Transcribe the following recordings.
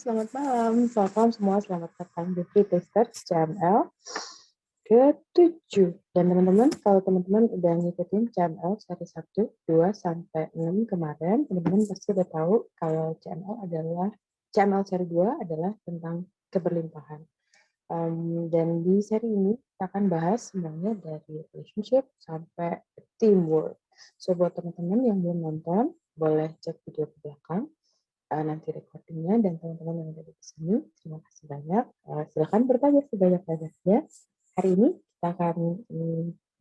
selamat malam. Selamat malam semua, selamat datang di Free Tasters CML ke-7. Dan teman-teman, kalau teman-teman udah ngikutin CML seri 1, 2, sampai 6 kemarin, teman-teman pasti udah tahu kalau CML seri 2 adalah tentang keberlimpahan. Dan di seri ini kita akan bahas semuanya dari relationship sampai teamwork. So buat teman-teman yang belum nonton, boleh cek video ke belakang nanti recordingnya, dan teman-teman yang ada di sini, terima kasih banyak. Silakan bertanya sebanyak-banyaknya. Hari ini kita akan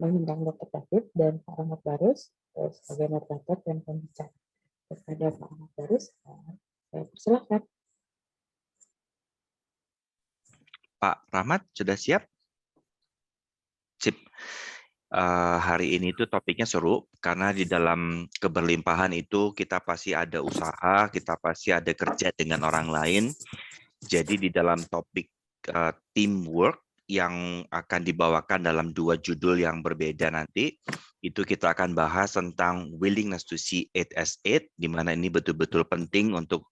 mengundang Dr. David dan Pak Rahmat Barus sebagai moderator dan pembicara. Kepada Pak Rahmat Barus, saya persilahkan. Pak Rahmat, sudah siap? Sip. Hari ini tuh topiknya seru, karena di dalam keberlimpahan itu kita pasti ada usaha, kita pasti ada kerja dengan orang lain. Jadi di dalam topik teamwork yang akan dibawakan dalam 2 judul yang berbeda nanti, itu kita akan bahas tentang willingness to see it as it, di mana ini betul-betul penting untuk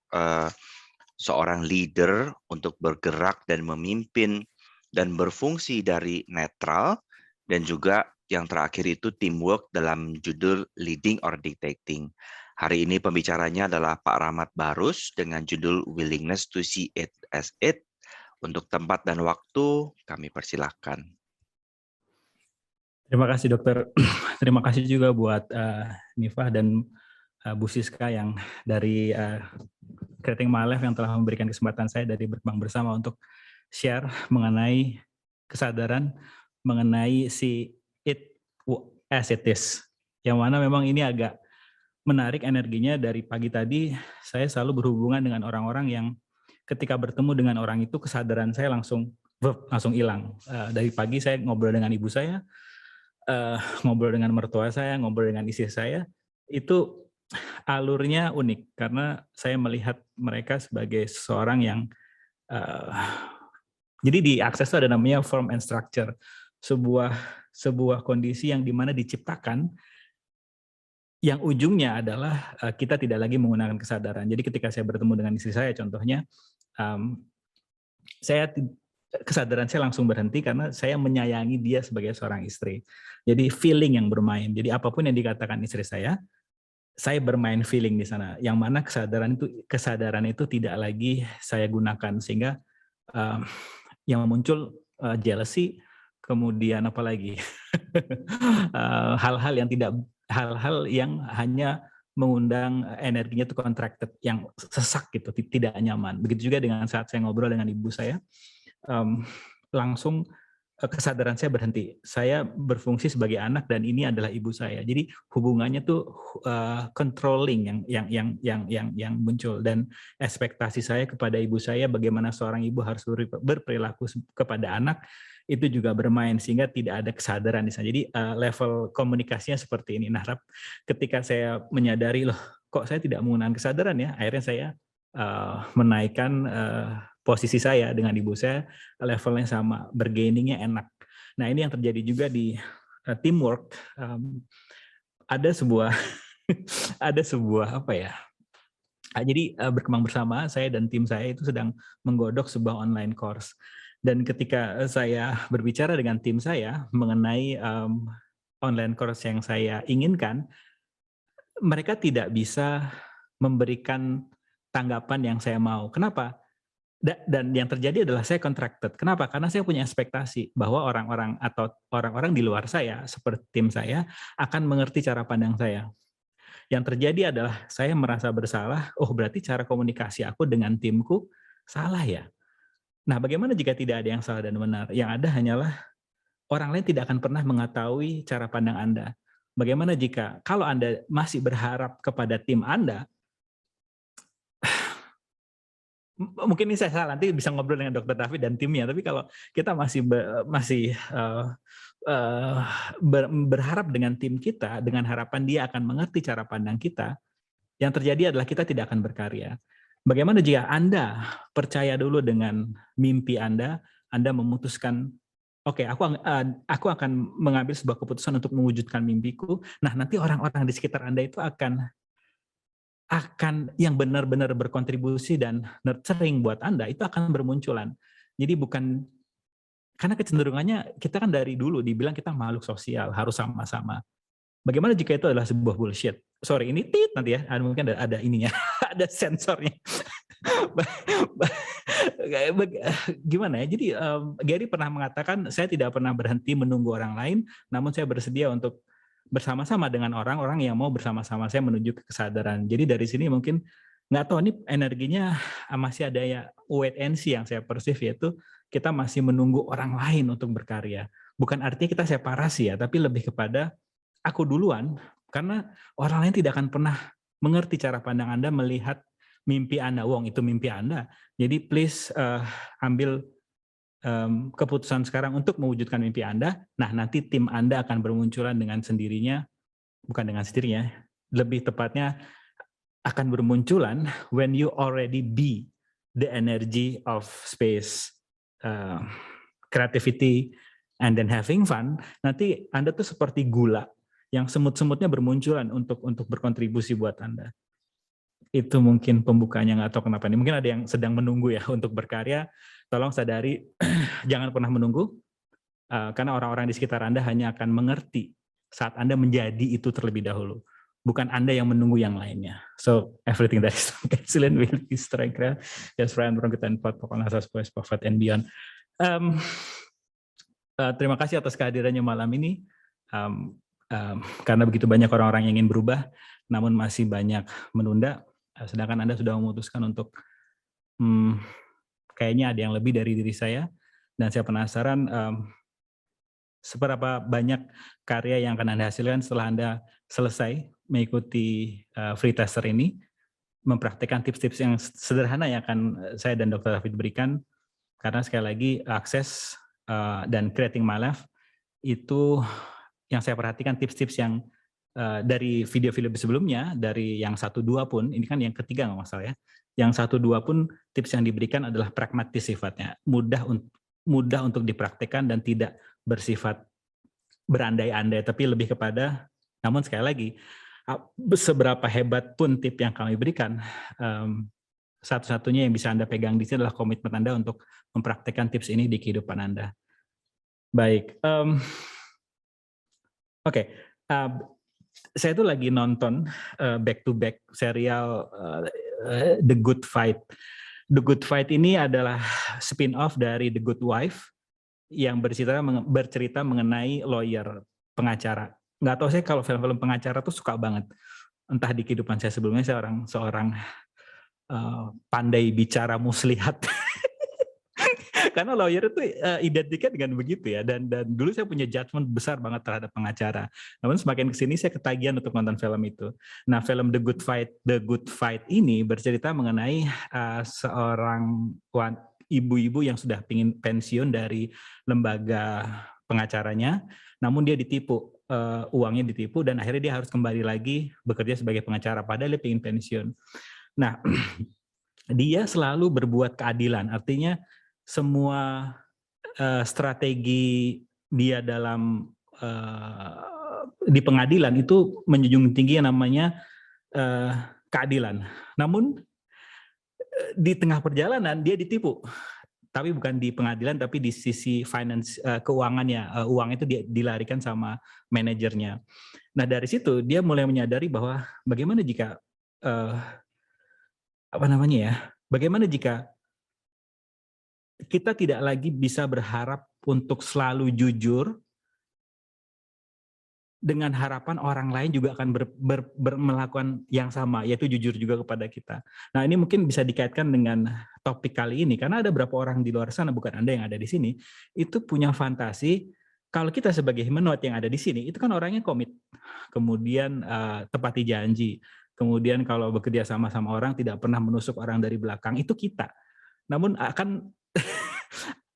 seorang leader untuk bergerak dan memimpin dan berfungsi dari netral, dan juga yang terakhir itu teamwork dalam judul leading or dictating. Hari ini pembicaranya adalah Pak Rahmat Barus dengan judul willingness to see it as it. Untuk tempat dan waktu kami persilahkan. Terima kasih dokter. Terima kasih juga buat Nifah dan Bu Siska yang dari Creating My Life yang telah memberikan kesempatan saya dari Berkembang Bersama untuk share mengenai kesadaran mengenai si it as it is. Yang mana memang ini agak menarik energinya. Dari pagi tadi saya selalu berhubungan dengan orang-orang yang ketika bertemu dengan orang itu kesadaran saya langsung hilang. Dari pagi saya ngobrol dengan ibu saya, ngobrol dengan mertua saya, ngobrol dengan istri saya, itu alurnya unik karena saya melihat mereka sebagai seseorang yang jadi di Access itu ada namanya form and structure, sebuah kondisi yang dimana diciptakan yang ujungnya adalah kita tidak lagi menggunakan kesadaran. Jadi ketika saya bertemu dengan istri saya contohnya, kesadaran saya langsung berhenti karena saya menyayangi dia sebagai seorang istri. Jadi feeling yang bermain. Jadi apapun yang dikatakan istri saya bermain feeling di sana. Yang mana kesadaran itu tidak lagi saya gunakan, sehingga yang muncul jealousy, kemudian apa lagi hal-hal yang hanya mengundang energinya itu contracted, yang sesak gitu, tidak nyaman. Begitu juga dengan saat saya ngobrol dengan ibu saya, langsung kesadaran saya berhenti. Saya berfungsi sebagai anak dan ini adalah ibu saya. Jadi hubungannya tuh controlling yang muncul, dan ekspektasi saya kepada ibu saya bagaimana seorang ibu harus berperilaku kepada anak itu juga bermain, sehingga tidak ada kesadaran di sana. Jadi level komunikasinya seperti ini. Nah, ketika saya menyadari loh kok saya tidak menggunakan kesadaran ya, akhirnya saya menaikkan posisi saya dengan ibu saya, levelnya sama, bergainingnya enak. Nah ini yang terjadi juga di teamwork. Ada sebuah apa ya? Jadi Berkembang Bersama, saya dan tim saya itu sedang menggodok sebuah online course. Dan ketika saya berbicara dengan tim saya mengenai online course yang saya inginkan, mereka tidak bisa memberikan tanggapan yang saya mau. Kenapa? Dan yang terjadi adalah saya contracted. Kenapa? Karena saya punya ekspektasi bahwa orang-orang di luar saya, seperti tim saya, akan mengerti cara pandang saya. Yang terjadi adalah saya merasa bersalah, oh berarti cara komunikasi aku dengan timku salah ya. Nah, bagaimana jika tidak ada yang salah dan benar? Yang ada hanyalah orang lain tidak akan pernah mengetahui cara pandang Anda. Bagaimana jika kalau Anda masih berharap kepada tim Anda, mungkin ini saya salah, nanti bisa ngobrol dengan Dr. David dan timnya, tapi kalau kita masih berharap dengan tim kita, dengan harapan dia akan mengerti cara pandang kita, yang terjadi adalah kita tidak akan berkarya. Bagaimana jika Anda percaya dulu dengan mimpi Anda memutuskan, oke, aku akan mengambil sebuah keputusan untuk mewujudkan mimpiku. Nah, nanti orang-orang di sekitar Anda itu akan akan yang benar-benar berkontribusi dan nurturing buat Anda itu akan bermunculan. Jadi bukan, karena kecenderungannya kita kan dari dulu dibilang kita makhluk sosial, harus sama-sama. Bagaimana jika itu adalah sebuah bullshit? Sorry, ini tit nanti ya, mungkin ada ininya, ada sensornya. Gimana ya? Jadi Gary pernah mengatakan, saya tidak pernah berhenti menunggu orang lain, namun saya bersedia untuk bersama-sama dengan orang-orang yang mau bersama-sama saya menuju ke kesadaran. Jadi dari sini mungkin nggak tahu ini energinya masih ada ya wait and see yang saya perceive, yaitu kita masih menunggu orang lain untuk berkarya. Bukan artinya kita separasi ya, tapi lebih kepada aku duluan, karena orang lain tidak akan pernah mengerti cara pandang Anda melihat mimpi Anda. Wong, itu mimpi Anda. Jadi please ambil keputusan sekarang untuk mewujudkan mimpi Anda. Nah, nanti tim Anda akan bermunculan dengan sendirinya, bukan dengan sendirinya, lebih tepatnya akan bermunculan when you already be the energy of space, creativity, and then having fun. Nanti Anda tuh seperti gula yang semut-semutnya bermunculan untuk berkontribusi buat Anda. Itu mungkin pembukanya, nggak tahu kenapa nih. Mungkin ada yang sedang menunggu ya untuk berkarya. Tolong sadari, jangan pernah menunggu, karena orang-orang di sekitar Anda hanya akan mengerti saat Anda menjadi itu terlebih dahulu. Bukan Anda yang menunggu yang lainnya. So, everything that is excellent will be strength. Yes, Ryan, Rongketan, Pokoknya Asas Voice, Prophet, and Beyond. Terima kasih atas kehadirannya malam ini. Karena begitu banyak orang-orang yang ingin berubah, namun masih banyak menunda. Sedangkan Anda sudah memutuskan untuk kayaknya ada yang lebih dari diri saya, dan saya penasaran seberapa banyak karya yang akan Anda hasilkan setelah Anda selesai mengikuti free tester ini, mempraktikkan tips-tips yang sederhana yang akan saya dan Dr. David berikan, karena sekali lagi akses dan creating my life itu yang saya perhatikan tips-tips yang dari video-video sebelumnya, dari yang 1-2 pun, ini kan yang ketiga nggak masalah ya, yang 1-2 pun tips yang diberikan adalah pragmatis sifatnya, mudah untuk dipraktikkan dan tidak bersifat berandai-andai, tapi lebih kepada, namun sekali lagi, seberapa hebat pun tip yang kami berikan, satu-satunya yang bisa Anda pegang di sini adalah komitmen Anda untuk mempraktikkan tips ini di kehidupan Anda. Baik, oke. Saya tuh lagi nonton back to back serial The Good Fight. The Good Fight ini adalah spin-off dari The Good Wife yang bercerita mengenai lawyer, pengacara. Nggak tahu, saya kalau film-film pengacara tuh suka banget. Entah di kehidupan saya sebelumnya saya seorang pandai bicara muslihat. Karena lawyer itu identiknya dengan begitu ya, dan dulu saya punya judgement besar banget terhadap pengacara. Namun semakin kesini saya ketagihan untuk nonton film itu. Nah, film The Good Fight ini bercerita mengenai seorang ibu-ibu yang sudah ingin pensiun dari lembaga pengacaranya, namun dia ditipu, uangnya ditipu, dan akhirnya dia harus kembali lagi bekerja sebagai pengacara padahal dia ingin pensiun. Nah, dia selalu berbuat keadilan, artinya semua strategi dia dalam di pengadilan itu menjunjung tinggi yang namanya keadilan. Namun di tengah perjalanan dia ditipu, tapi bukan di pengadilan, tapi di sisi finance, keuangannya, uang itu dia dilarikan sama manajernya. Nah, dari situ dia mulai menyadari bahwa bagaimana jika bagaimana jika kita tidak lagi bisa berharap untuk selalu jujur dengan harapan orang lain juga akan melakukan yang sama, yaitu jujur juga kepada kita. Nah, ini mungkin bisa dikaitkan dengan topik kali ini, karena ada beberapa orang di luar sana, bukan Anda yang ada di sini, itu punya fantasi kalau kita sebagai humanoid yang ada di sini, itu kan orangnya komit, kemudian tepati janji, kemudian kalau bekerja sama orang tidak pernah menusuk orang dari belakang, itu kita. Namun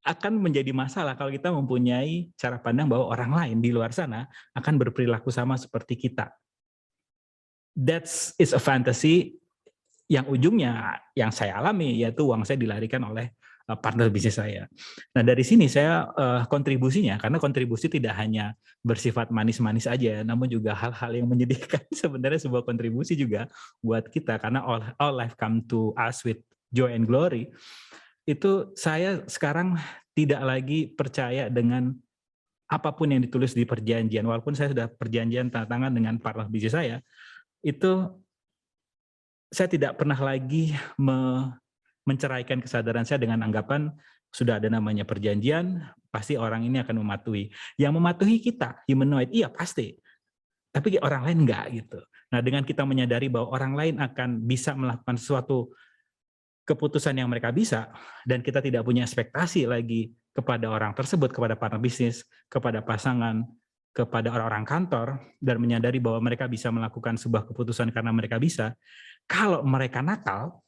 akan menjadi masalah kalau kita mempunyai cara pandang bahwa orang lain di luar sana akan berperilaku sama seperti kita. That is a fantasy yang ujungnya yang saya alami, yaitu uang saya dilarikan oleh partner bisnis saya. Nah dari sini saya kontribusinya, karena kontribusi tidak hanya bersifat manis-manis aja, namun juga hal-hal yang menyedihkan sebenarnya sebuah kontribusi juga buat kita, karena all life come to us with joy and glory. Itu saya sekarang tidak lagi percaya dengan apapun yang ditulis di perjanjian, walaupun saya sudah perjanjian tanda tangan dengan partner bisnis saya, itu saya tidak pernah lagi menceraikan kesadaran saya dengan anggapan sudah ada namanya perjanjian, pasti orang ini akan mematuhi. Yang mematuhi kita, humanoid, iya pasti. Tapi orang lain enggak gitu. Nah dengan kita menyadari bahwa orang lain akan bisa melakukan sesuatu keputusan yang mereka bisa, dan kita tidak punya ekspektasi lagi kepada orang tersebut, kepada partner bisnis, kepada pasangan, kepada orang-orang kantor, dan menyadari bahwa mereka bisa melakukan sebuah keputusan karena mereka bisa. Kalau mereka nakal,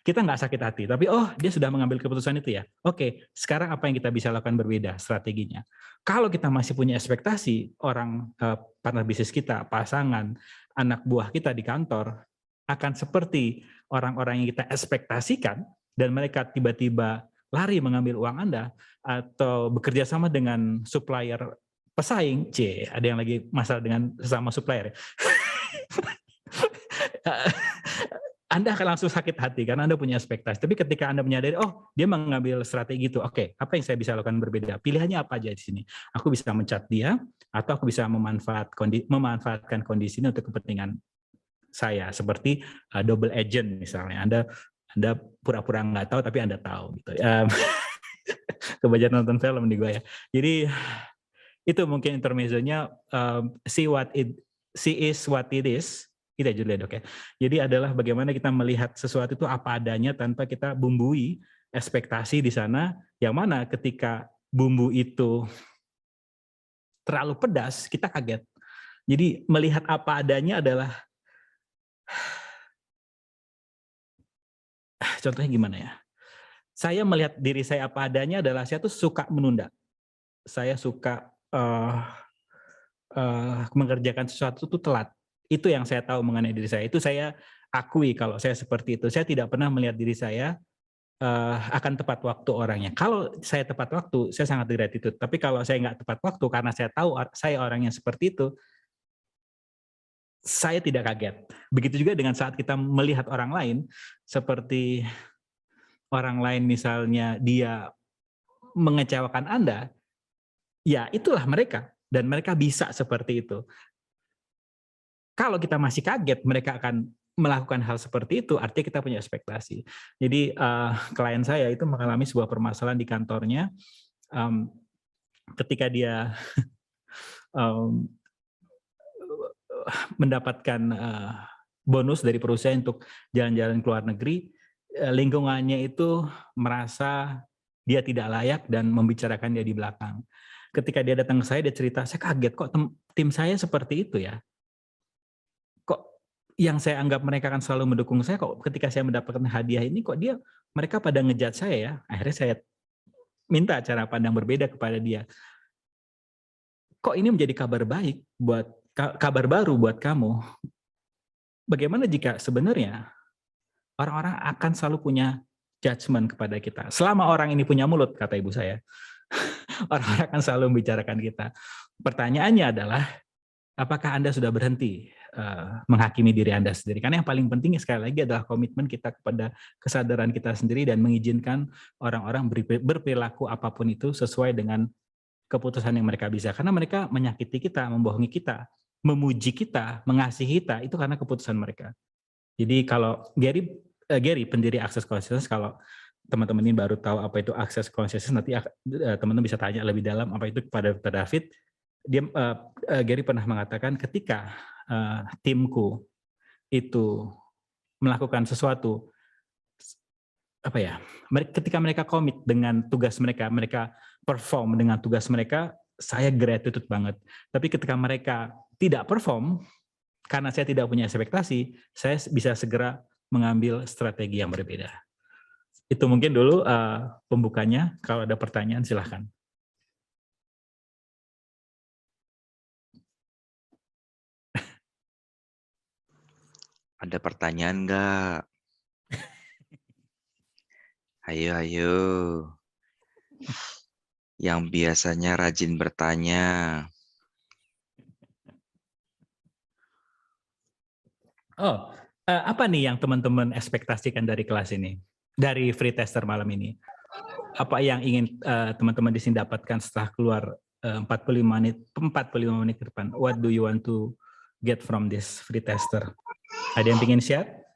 kita nggak sakit hati, tapi dia sudah mengambil keputusan itu ya. Oke, sekarang apa yang kita bisa lakukan berbeda strateginya. Kalau kita masih punya ekspektasi orang partner bisnis kita, pasangan, anak buah kita di kantor akan seperti orang-orang yang kita ekspektasikan dan mereka tiba-tiba lari mengambil uang Anda atau bekerja sama dengan supplier pesaing, ada yang lagi masalah dengan sesama supplier. Anda akan langsung sakit hati karena Anda punya ekspektasi. Tapi ketika Anda menyadari, dia mengambil strategi itu, oke, apa yang saya bisa lakukan berbeda? Pilihannya apa aja di sini? Aku bisa mencat dia, atau aku bisa memanfaatkan kondisi ini untuk kepentingan saya, seperti double agent misalnya. Anda pura-pura nggak tahu, tapi Anda tahu. Gitu. Kebanyakan nonton film nih gue ya. Jadi itu mungkin intermezzonya, see is what it is. Kita juga dok ya. Jadi adalah bagaimana kita melihat sesuatu itu apa adanya tanpa kita bumbui ekspektasi di sana, yang mana ketika bumbu itu terlalu pedas, kita kaget. Jadi melihat apa adanya adalah, contohnya gimana ya? Saya melihat diri saya apa adanya adalah saya tuh suka menunda. Saya suka mengerjakan sesuatu itu telat. Itu yang saya tahu mengenai diri saya. Itu saya akui kalau saya seperti itu. Saya tidak pernah melihat diri saya akan tepat waktu orangnya. Kalau saya tepat waktu, saya sangat gratitude. Tapi kalau saya nggak tepat waktu karena saya tahu saya orang yang seperti itu, saya tidak kaget. Begitu juga dengan saat kita melihat orang lain, seperti orang lain misalnya dia mengecewakan Anda, ya itulah mereka. Dan mereka bisa seperti itu. Kalau kita masih kaget mereka akan melakukan hal seperti itu, artinya kita punya ekspektasi. Jadi klien saya itu mengalami sebuah permasalahan di kantornya, ketika dia mendapatkan bonus dari perusahaan untuk jalan-jalan ke luar negeri, lingkungannya itu merasa dia tidak layak dan membicarakan dia di belakang. Ketika dia datang ke saya, dia cerita, saya kaget kok tim saya seperti itu ya. Yang saya anggap mereka akan selalu mendukung saya, kok ketika saya mendapatkan hadiah ini kok mereka pada ngejat saya ya. Akhirnya saya minta cara pandang berbeda kepada dia. Kok ini menjadi kabar baru buat kamu? Bagaimana jika sebenarnya orang-orang akan selalu punya judgement kepada kita? Selama orang ini punya mulut, kata ibu saya, orang-orang akan selalu membicarakan kita. Pertanyaannya adalah, apakah Anda sudah berhenti menghakimi diri Anda sendiri? Karena yang paling penting sekali lagi adalah komitmen kita kepada kesadaran kita sendiri dan mengizinkan orang-orang berperilaku apapun itu sesuai dengan keputusan yang mereka bisa. Karena mereka menyakiti kita, membohongi kita, memuji kita, mengasihi kita, itu karena keputusan mereka. Jadi kalau Gary pendiri Access Consciousness, kalau teman-teman ini baru tahu apa itu Access Consciousness, nanti teman-teman bisa tanya lebih dalam apa itu kepada Dr. David. Gary pernah mengatakan ketika timku itu melakukan sesuatu, ketika mereka komit dengan tugas mereka, mereka perform dengan tugas mereka, saya gratitude banget. Tapi ketika mereka tidak perform, karena saya tidak punya ekspektasi, saya bisa segera mengambil strategi yang berbeda. Itu mungkin dulu pembukanya. Kalau ada pertanyaan silahkan. Ada pertanyaan nggak? Ayo. Yang biasanya rajin bertanya. Oh, apa nih yang teman-teman ekspektasikan dari kelas ini? Dari free tester malam ini? Apa yang ingin teman-teman di sini dapatkan setelah keluar 45 menit ke depan? What do you want to get from this free tester? Ada yang ingin share?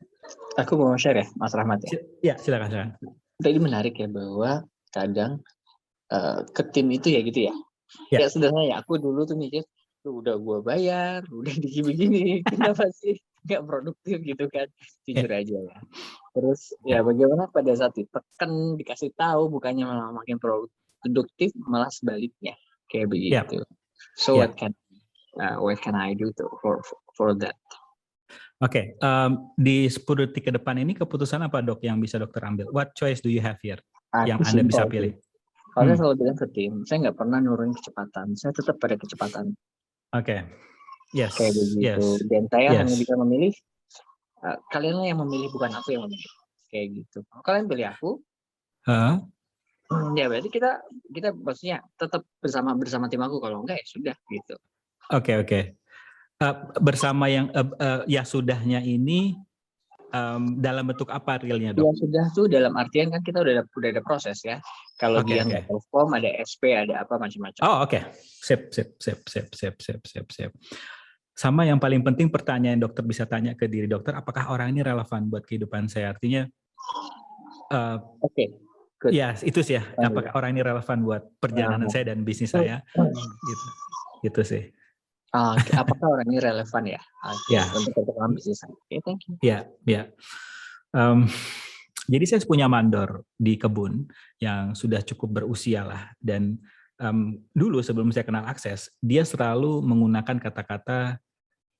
Aku mau share ya, Mas Rahmat ya. Ya, silakan. Tadi menarik ya bahwa kadang ke tim itu ya gitu ya. Ya. Ya sederhana ya, aku dulu tuh mikir, udah gua bayar, udah begini, kenapa sih nggak produktif gitu kan? Jujur aja ya. Terus ya bagaimana pada saat ditekan, dikasih tahu, bukannya malah makin produktif, malah sebaliknya kayak begitu. So what can I do for that? Oke, di 10 detik ke depan ini keputusan apa dok yang bisa dokter ambil? What choice do you have here yang Anda bisa pilih? Kalau saya selalu bilang ke tim, saya nggak pernah nurunin kecepatan, saya tetap pada kecepatan. Oke, yes, kayak begitu. Dan saya hanya bisa memilih, kalianlah yang memilih, bukan aku yang memilih. Kayak gitu. Kalau kalian pilih aku, ya berarti kita maksudnya tetap bersama tim aku. Kalau enggak ya sudah gitu. Oke. Bersama yang ya sudahnya ini dalam bentuk apa realnya dok? Ya sudah tuh dalam artian kan kita udah ada proses ya. Kalau dia nggak perform, ada SP, ada apa macam-macam. Oh oke, sip. Sama yang paling penting pertanyaan dokter bisa tanya ke diri dokter, apakah orang ini relevan buat kehidupan saya? Artinya, ya itu sih ya, apakah orang ini relevan buat perjalanan saya dan bisnis saya? Gitu sih. Apakah orang ini relevan ya? Untuk perkembangan bisnis saya. Thank you. Ya. Jadi saya punya mandor di kebun yang sudah cukup berusia lah, dan dulu sebelum saya kenal Akses, dia selalu menggunakan kata-kata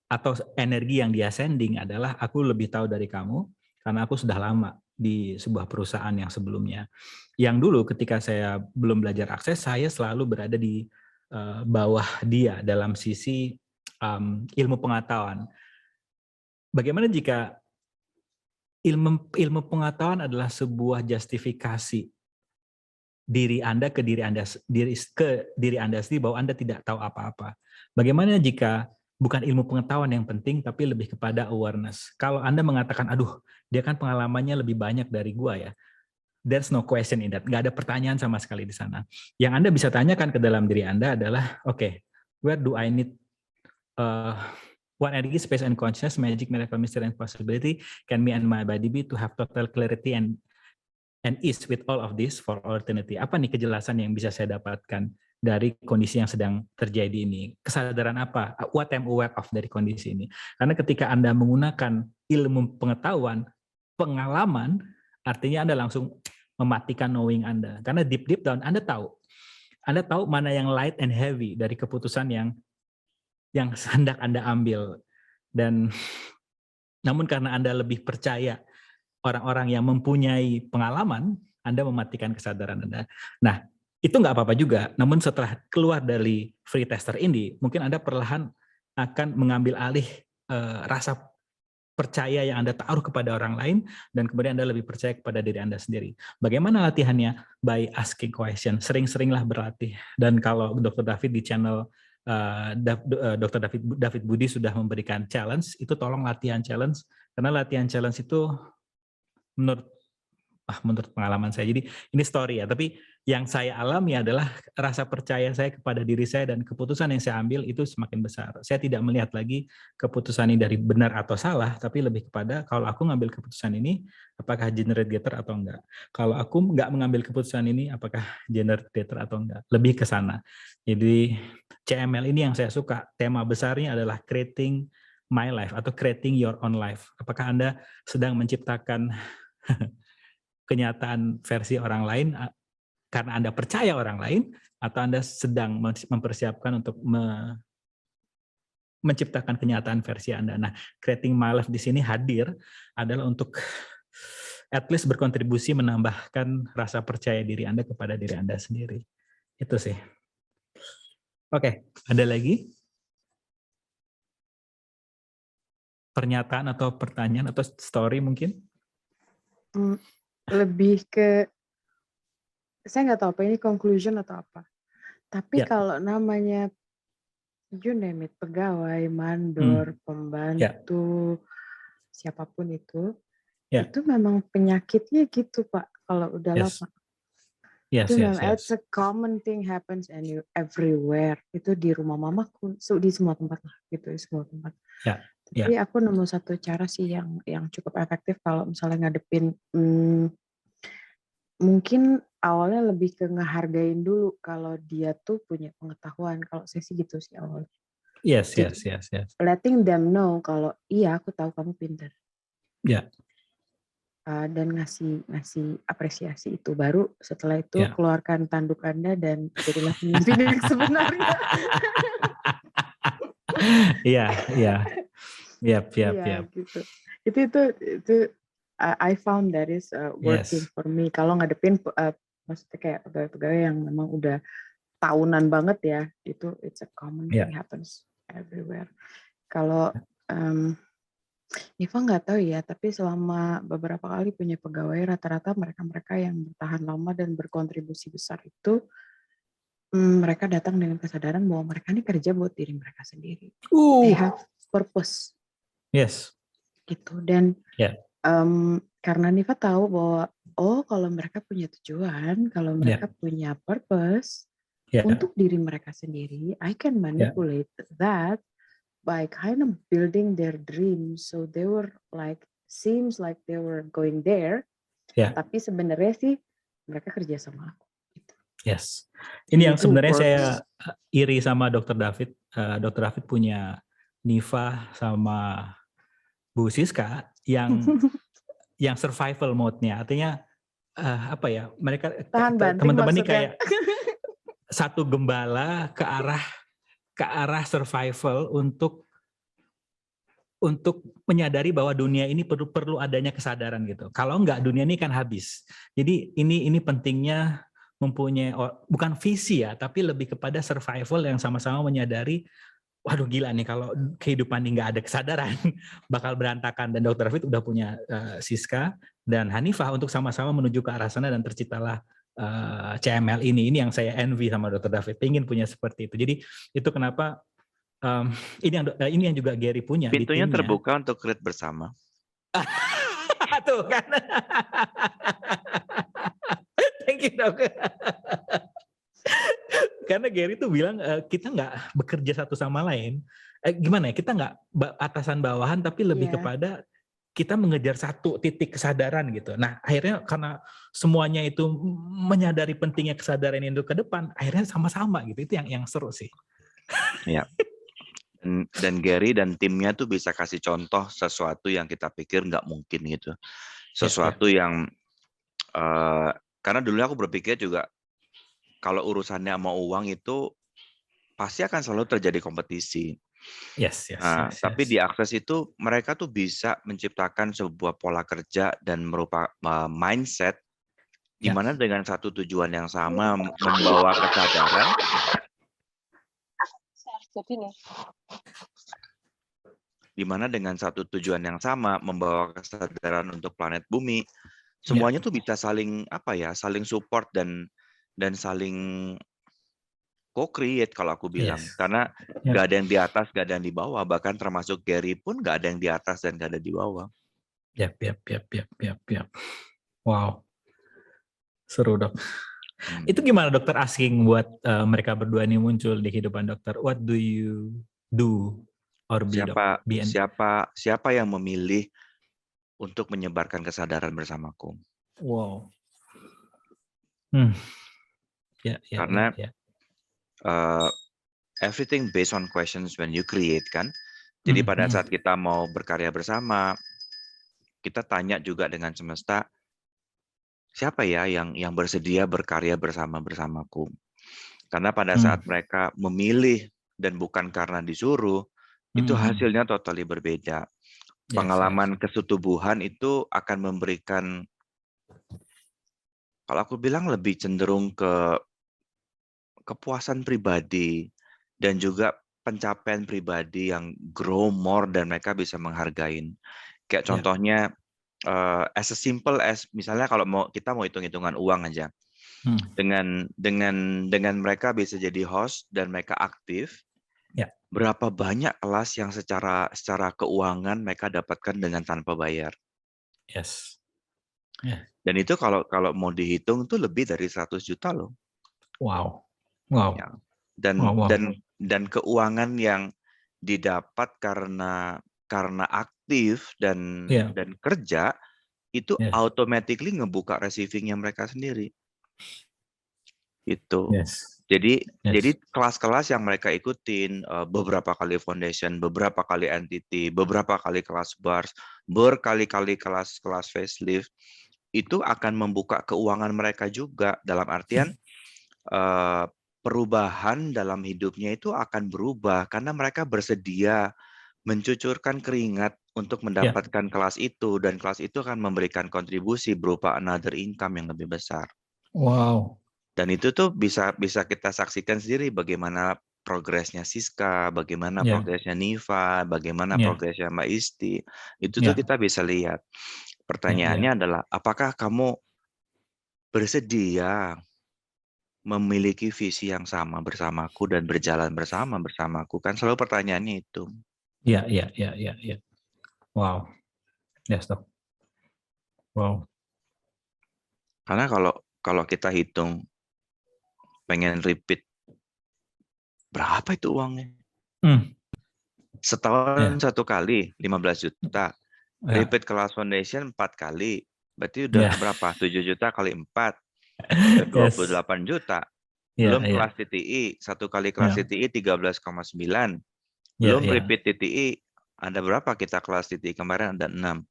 atau energi yang dia sending adalah aku lebih tahu dari kamu karena aku sudah lama di sebuah perusahaan yang sebelumnya. Yang dulu ketika saya belum belajar Akses, saya selalu berada di bawah dia dalam sisi ilmu pengetahuan. Bagaimana jika ilmu pengetahuan adalah sebuah justifikasi diri Anda ke diri Anda sendiri bahwa Anda tidak tahu apa-apa? Bagaimana jika bukan ilmu pengetahuan yang penting, tapi lebih kepada awareness? Kalau Anda mengatakan, aduh, dia kan pengalamannya lebih banyak dari gua ya. There's no question in that. Nggak ada pertanyaan sama sekali di sana. Yang Anda bisa tanyakan ke dalam diri Anda adalah, okay, where do I need what energy, space, and consciousness, magic, miracle, mystery, and possibility can me and my body be to have total clarity and ease with all of this for all eternity? Apa nih kejelasan yang bisa saya dapatkan dari kondisi yang sedang terjadi ini? Kesadaran apa? What I'm aware of dari kondisi ini? Karena ketika Anda menggunakan ilmu pengetahuan, pengalaman, artinya Anda langsung mematikan knowing Anda. Karena deep down Anda tahu mana yang light and heavy dari keputusan yang hendak Anda ambil. Dan namun karena Anda lebih percaya orang-orang yang mempunyai pengalaman, Anda mematikan kesadaran Anda. Nah, itu nggak apa-apa juga. Namun setelah keluar dari free tester ini, mungkin Anda perlahan akan mengambil alih rasa percaya yang Anda taruh kepada orang lain, dan kemudian Anda lebih percaya kepada diri Anda sendiri. Bagaimana latihannya? By asking question. Sering-seringlah berlatih. Dan kalau Dr. David di channel Dr. David Budi sudah memberikan challenge, itu tolong latihan challenge, karena latihan challenge itu menurut pengalaman saya, jadi ini story ya, tapi yang saya alami adalah rasa percaya saya kepada diri saya dan keputusan yang saya ambil itu semakin besar. Saya tidak melihat lagi keputusan ini dari benar atau salah, tapi lebih kepada kalau aku ngambil keputusan ini, apakah generator atau enggak. Kalau aku nggak mengambil keputusan ini, apakah generator atau enggak. Lebih ke sana. Jadi CML ini yang saya suka, tema besarnya adalah creating my life atau creating your own life. Apakah Anda sedang menciptakan kenyataan versi orang lain karena Anda percaya orang lain, atau Anda sedang mempersiapkan untuk menciptakan kenyataan versi Anda. Nah, creating my life di sini hadir adalah untuk at least berkontribusi menambahkan rasa percaya diri Anda kepada diri Anda sendiri. Itu sih. Oke, ada lagi? Pernyataan atau pertanyaan atau story mungkin? Lebih ke saya nggak tahu apa ini conclusion atau apa. Tapi Ya. kalau namanya you name it, pegawai, mandor, pembantu, siapapun itu memang penyakitnya gitu Pak. Kalau udah lama. Itu memang it's a common thing happens and you everywhere. Itu di rumah mamaku, di semua tempat lah gitu, di semua tempat. Tapi aku nemu satu cara sih yang cukup efektif kalau misalnya ngadepin mungkin awalnya lebih ke ngehargain dulu kalau dia tuh punya pengetahuan. Kalau saya sih gitu sih awalnya. Yes. Letting them know kalau iya aku tahu kamu pintar. Dan ngasih apresiasi itu, baru setelah itu keluarkan tanduk Anda dan jadilah pemimpin yang sebenarnya. Gitu. Itu I found that is working for me. Kalau ngadepin maksudnya kayak pegawai-pegawai yang memang udah tahunan banget ya, itu it's a common thing happens everywhere. Kalau Niva nggak tahu ya, tapi selama beberapa kali punya pegawai, rata-rata mereka-mereka yang bertahan lama dan berkontribusi besar itu mereka datang dengan kesadaran bahwa mereka ini kerja buat diri mereka sendiri. They have purpose. Yes. Gitu. Dan karena Niva tahu bahwa kalau mereka punya tujuan, kalau mereka punya purpose untuk diri mereka sendiri, I can manipulate that by kind of building their dreams. So they were like, seems like they were going there, tapi sebenarnya sih mereka kerja sama aku. Gitu. Yes. Ini yang sebenarnya saya iri sama Dr. David. Dr. David punya Niva sama Bu Siska yang survival mode-nya. Artinya mereka teman-teman ini kayak satu gembala ke arah survival untuk menyadari bahwa dunia ini perlu adanya kesadaran gitu. Kalau enggak, dunia ini kan habis. Jadi ini pentingnya mempunyai bukan visi ya, tapi lebih kepada survival yang sama-sama menyadari, waduh gila nih kalau kehidupan ini nggak ada kesadaran bakal berantakan. Dan Dr. David udah punya Siska dan Hanifah untuk sama-sama menuju ke arah sana dan terciptalah CML ini yang saya envy sama Dr. David, ingin punya seperti itu. Jadi itu kenapa ini yang juga Gary punya. Pintunya terbuka untuk create bersama. Tuh kan. Thank you Dok. Karena Gary tuh bilang kita nggak bekerja satu sama lain. Gimana ya? Kita nggak atasan bawahan, tapi lebih kepada kita mengejar satu titik kesadaran gitu. Nah akhirnya karena semuanya itu menyadari pentingnya kesadaran ini ke depan, akhirnya sama-sama gitu. Itu yang seru sih. Ya. Dan Gary dan timnya tuh bisa kasih contoh sesuatu yang kita pikir nggak mungkin gitu. Sesuatu yang karena dulu aku berpikir juga kalau urusannya mau uang itu pasti akan selalu terjadi kompetisi. Tapi di Akses itu mereka tuh bisa menciptakan sebuah pola kerja dan merupakan mindset di mana dengan satu tujuan yang sama membawa kesadaran. Di mana dengan satu tujuan yang sama membawa kesadaran untuk planet bumi, semuanya tuh bisa saling saling support dan saling co-create kalau aku bilang. Karena nggak ada yang di atas, nggak ada yang di bawah, bahkan termasuk Gary pun nggak ada yang di atas dan nggak ada di bawah. Yap. Wow, seru Dok. Itu gimana dokter asking buat mereka berdua ini muncul di kehidupan dokter? What do you do or be? Siapa yang memilih untuk menyebarkan kesadaran bersamaku? Wow. Karena everything based on questions when you create kan. Jadi pada saat kita mau berkarya bersama, kita tanya juga dengan semesta, siapa ya yang bersedia berkarya bersamaku? Karena pada saat mereka memilih dan bukan karena disuruh, itu hasilnya totally berbeda. Pengalaman kesetubuhan itu akan memberikan, kalau aku bilang lebih cenderung ke kepuasan pribadi dan juga pencapaian pribadi yang grow more dan mereka bisa menghargain. Kayak contohnya as simple as misalnya kalau kita mau hitung-hitungan uang aja. Dengan mereka bisa jadi host dan mereka aktif. Ya. Berapa banyak kelas yang secara keuangan mereka dapatkan dengan tanpa bayar. Yes. Yeah. Dan itu kalau mau dihitung tuh lebih dari 100 juta loh. Wow. Ya. Dan keuangan yang didapat karena aktif dan kerja itu automatically ngebuka receivingnya mereka sendiri. Itu. Jadi kelas-kelas yang mereka ikutin, beberapa kali foundation, beberapa kali entity, beberapa kali kelas bars, berkali-kali kelas facelift, itu akan membuka keuangan mereka juga, dalam artian perubahan dalam hidupnya itu akan berubah karena mereka bersedia mencucurkan keringat untuk mendapatkan kelas itu, dan kelas itu akan memberikan kontribusi berupa another income yang lebih besar. Wow. Dan itu tuh bisa kita saksikan sendiri bagaimana progresnya Siska, bagaimana progresnya Niva, bagaimana progresnya Mbak Isti. Itu tuh kita bisa lihat. Pertanyaannya adalah, apakah kamu bersedia memiliki visi yang sama bersamaku dan berjalan bersamaku? Kan selalu pertanyaannya itu. Iya. Wow. Yes, Dok. Wow. Karena kalau kita hitung pengen repeat, berapa itu uangnya? Setahun 1 kali 15 juta. Repeat kelas foundation 4 kali. Berarti udah berapa? 7 juta kali 4. 28 juta. Belum kelas TTI, 1 kali kelas TTI 13,9. Belum repeat TTI, ada berapa kita kelas TTI kemarin? Ada 6.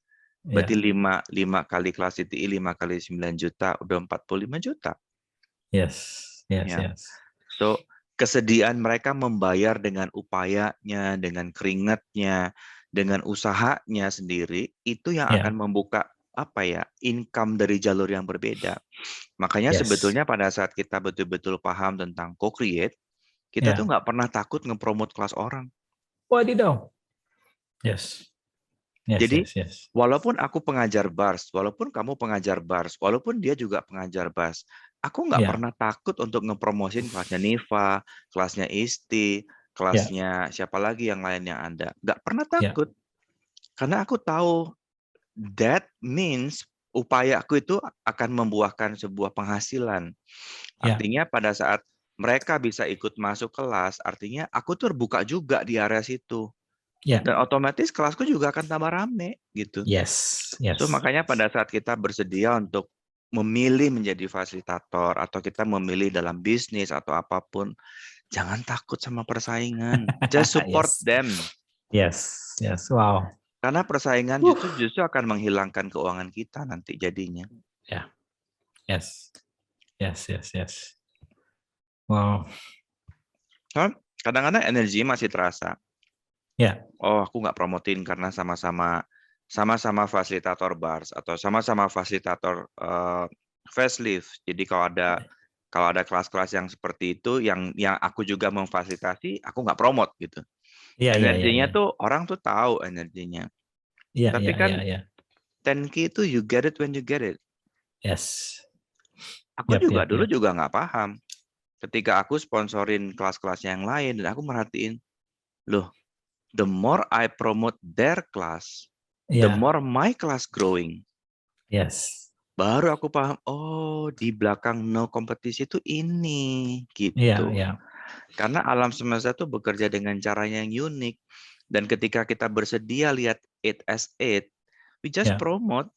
Berarti 5 kali kelas TTI, 5 kali 9 juta, udah 45 juta. Yes. So, kesediaan mereka membayar dengan upayanya, dengan keringatnya, dengan usahanya sendiri, itu yang akan membuka income dari jalur yang berbeda. Makanya sebetulnya pada saat kita betul-betul paham tentang co-create, kita tuh nggak pernah takut nge-promote kelas orang. Wadidaw. Jadi, walaupun aku pengajar bars, walaupun kamu pengajar bars, walaupun dia juga pengajar bars, aku nggak pernah takut untuk ngepromosin kelasnya Niva, kelasnya Isti, kelasnya siapa lagi yang lain yang ada. Nggak pernah takut. Karena aku tahu that means upayaku itu akan membuahkan sebuah penghasilan. Artinya pada saat mereka bisa ikut masuk kelas, artinya aku tuh terbuka juga di area situ. Dan otomatis kelasku juga akan tambah rame gitu. So makanya pada saat kita bersedia untuk memilih menjadi fasilitator atau kita memilih dalam bisnis atau apapun, jangan takut sama persaingan. Just support them. Wow. Karena persaingan justru akan menghilangkan keuangan kita nanti jadinya. Yes. Wow. Kadang-kadang energi masih terasa. Oh, aku nggak promotin karena sama-sama fasilitator bars atau sama-sama fasilitator facelift. Jadi kalau ada kelas-kelas yang seperti itu yang aku juga memfasilitasi, aku nggak promote gitu. Energinya tuh orang tuh tahu energinya. Tapi kan 10K itu you get it when you get it. Aku juga dulu juga nggak paham. Ketika aku sponsorin kelas-kelas yang lain dan aku merhatiin, loh, the more I promote their class, the more my class growing. Baru aku paham, oh di belakang no kompetisi itu ini, gitu. Karena alam semesta itu bekerja dengan caranya yang unik. Dan ketika kita bersedia lihat it as it, we just promote.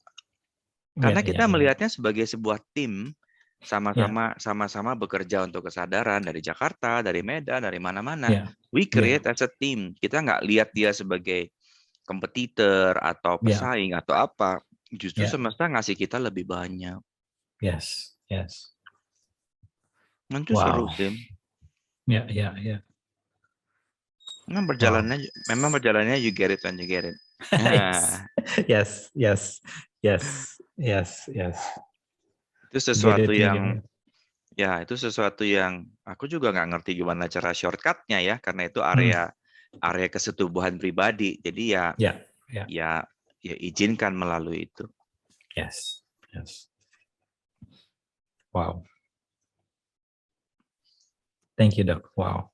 Karena kita melihatnya sebagai sebuah tim, sama-sama bekerja untuk kesadaran dari Jakarta, dari Medan, dari mana-mana. We create as a team. Kita nggak lihat dia sebagai kompetitor atau pesaing atau apa. Justru semesta ngasih kita lebih banyak. Itu seru sih. Memang berjalannya you get it when you get it. Itu sesuatu yang aku juga nggak ngerti gimana cara shortcutnya ya, karena itu area kesetubuhan pribadi. Jadi ya izinkan melalui itu. Wow. Thank you, Dok. Wow.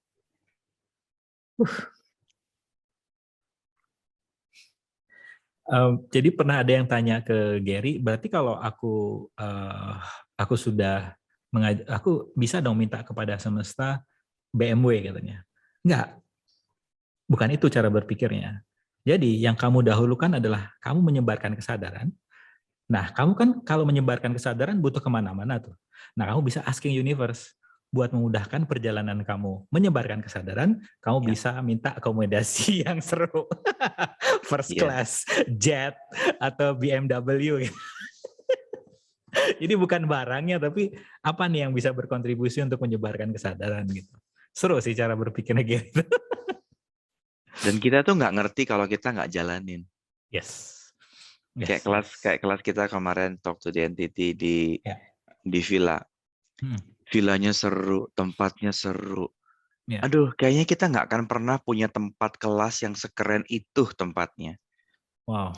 Jadi pernah ada yang tanya ke Gary, berarti kalau aku sudah aku bisa dong minta kepada semesta BMW katanya. Enggak, bukan itu cara berpikirnya. Jadi yang kamu dahulukan adalah kamu menyebarkan kesadaran. Nah, kamu kan kalau menyebarkan kesadaran butuh kemana-mana tuh. Nah, kamu bisa asking universe buat memudahkan perjalanan kamu. Menyebarkan kesadaran, kamu bisa minta akomodasi yang seru. First class, jet, atau BMW. Jadi bukan barangnya, tapi apa nih yang bisa berkontribusi untuk menyebarkan kesadaran gitu. Seru sih cara berpikirnya gitu. Dan kita tuh nggak ngerti kalau kita nggak jalanin. Yes. Kayak kelas kita kemarin Talk to the Entity di villa. Villanya seru, tempatnya seru. Aduh, kayaknya kita nggak akan pernah punya tempat kelas yang sekeren itu tempatnya. Wow.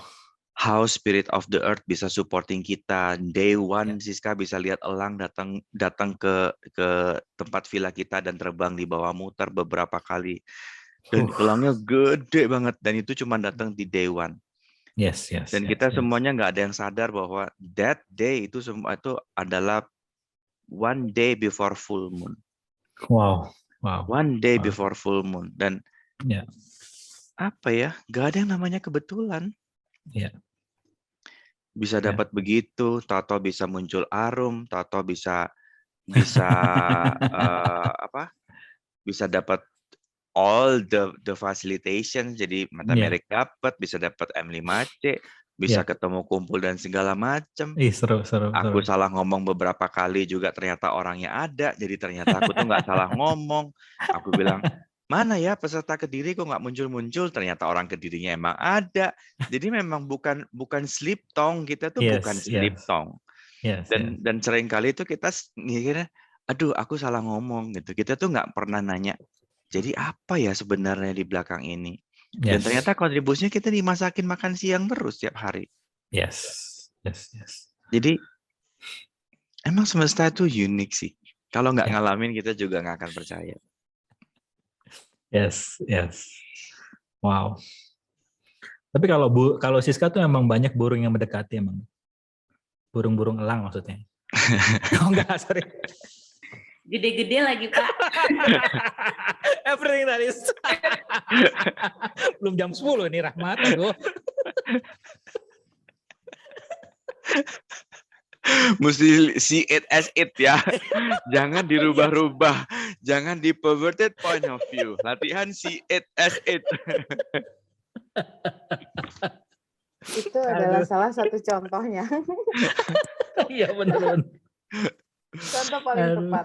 How Spirit of the Earth bisa supporting kita. Day one Siska bisa lihat elang datang ke tempat villa kita dan terbang di bawah muter beberapa kali. Dan elangnya gede banget dan itu cuma datang di day one. Yes. Dan kita semuanya nggak ada yang sadar bahwa that day itu semua itu adalah one day before full moon. Wow. One day before full moon. Dan apa ya? Nggak ada yang namanya kebetulan. Bisa dapat begitu, tato bisa muncul arum, tato bisa bisa dapat all the facilitation, jadi mata merek dapat, bisa dapat M5C, bisa ketemu kumpul dan segala macam. Seru. Aku salah ngomong beberapa kali juga ternyata orangnya ada, jadi ternyata aku tuh nggak salah ngomong. Aku bilang, mana ya peserta Kediri kok nggak muncul-muncul, ternyata orang Kedirinya emang ada. Jadi memang bukan sleep tong, kita tuh bukan sleep tong. Dan sering kali itu kita mikirnya, aduh aku salah ngomong gitu. Kita tuh nggak pernah nanya, jadi apa ya sebenarnya di belakang ini? Dan ternyata kontribusinya kita dimasakin makan siang terus tiap hari. Yes. Jadi emang semesta itu unik sih. Kalau nggak ngalamin kita juga nggak akan percaya. Yes. Wow. Tapi kalau Siska tuh emang banyak burung yang mendekati emang. Burung-burung elang maksudnya. Oh enggak, sorry. Gede-gede lagi, Pak. Everything that is. Belum jam 10 nih, Rahmat. Aduh. Mesti see it as it ya. Jangan dirubah-rubah. Jangan di perverted point of view. Latihan see it as it. Itu adalah salah satu contohnya. Iya benar. Contoh paling tepat.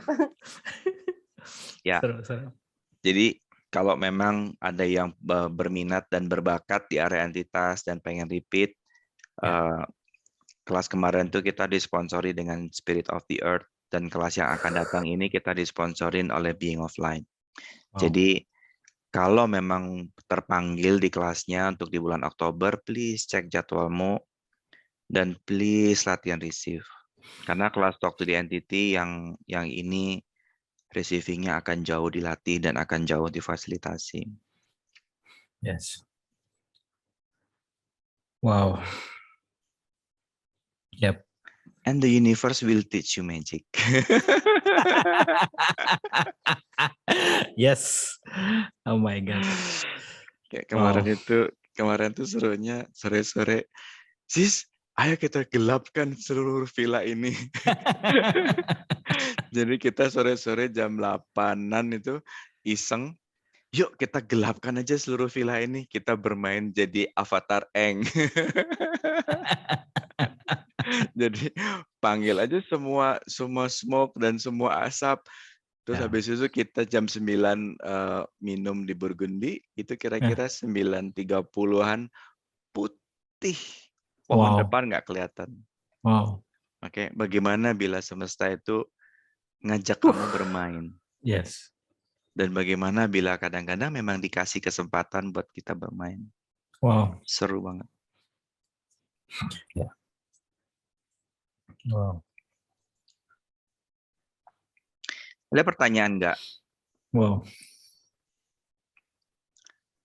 Ya. Seru. Jadi kalau memang ada yang berminat dan berbakat di area entitas dan pengen repeat, kelas kemarin tuh kita disponsori dengan Spirit of the Earth, dan kelas yang akan datang ini kita disponsorin oleh Being of Light. Jadi kalau memang terpanggil di kelasnya untuk di bulan Oktober, please cek jadwalmu dan please latihan receive. Karena kelas Talk to the Entity yang ini receiving-nya akan jauh dilatih dan akan jauh difasilitasi. Yes. Wow. Yep. And the universe will teach you magic. Yes. Oh my God. Kayak kemarin tuh serunya sore-sore, sis, ayo kita gelapkan seluruh villa ini. Jadi kita sore-sore jam 8-an itu iseng, yuk kita gelapkan aja seluruh villa ini. Kita bermain jadi avatar Eng. Jadi panggil aja semua smoke dan semua asap. Terus habis itu kita jam 9 minum di Burgundy, itu kira-kira 9.30-an putih. Pohon depan nggak kelihatan. Wow. Oke, bagaimana bila semesta itu ngajak kamu bermain? Yes. Dan bagaimana bila kadang-kadang memang dikasih kesempatan buat kita bermain? Wow. Seru banget. Ya. Wow. Ada pertanyaan nggak? Wow.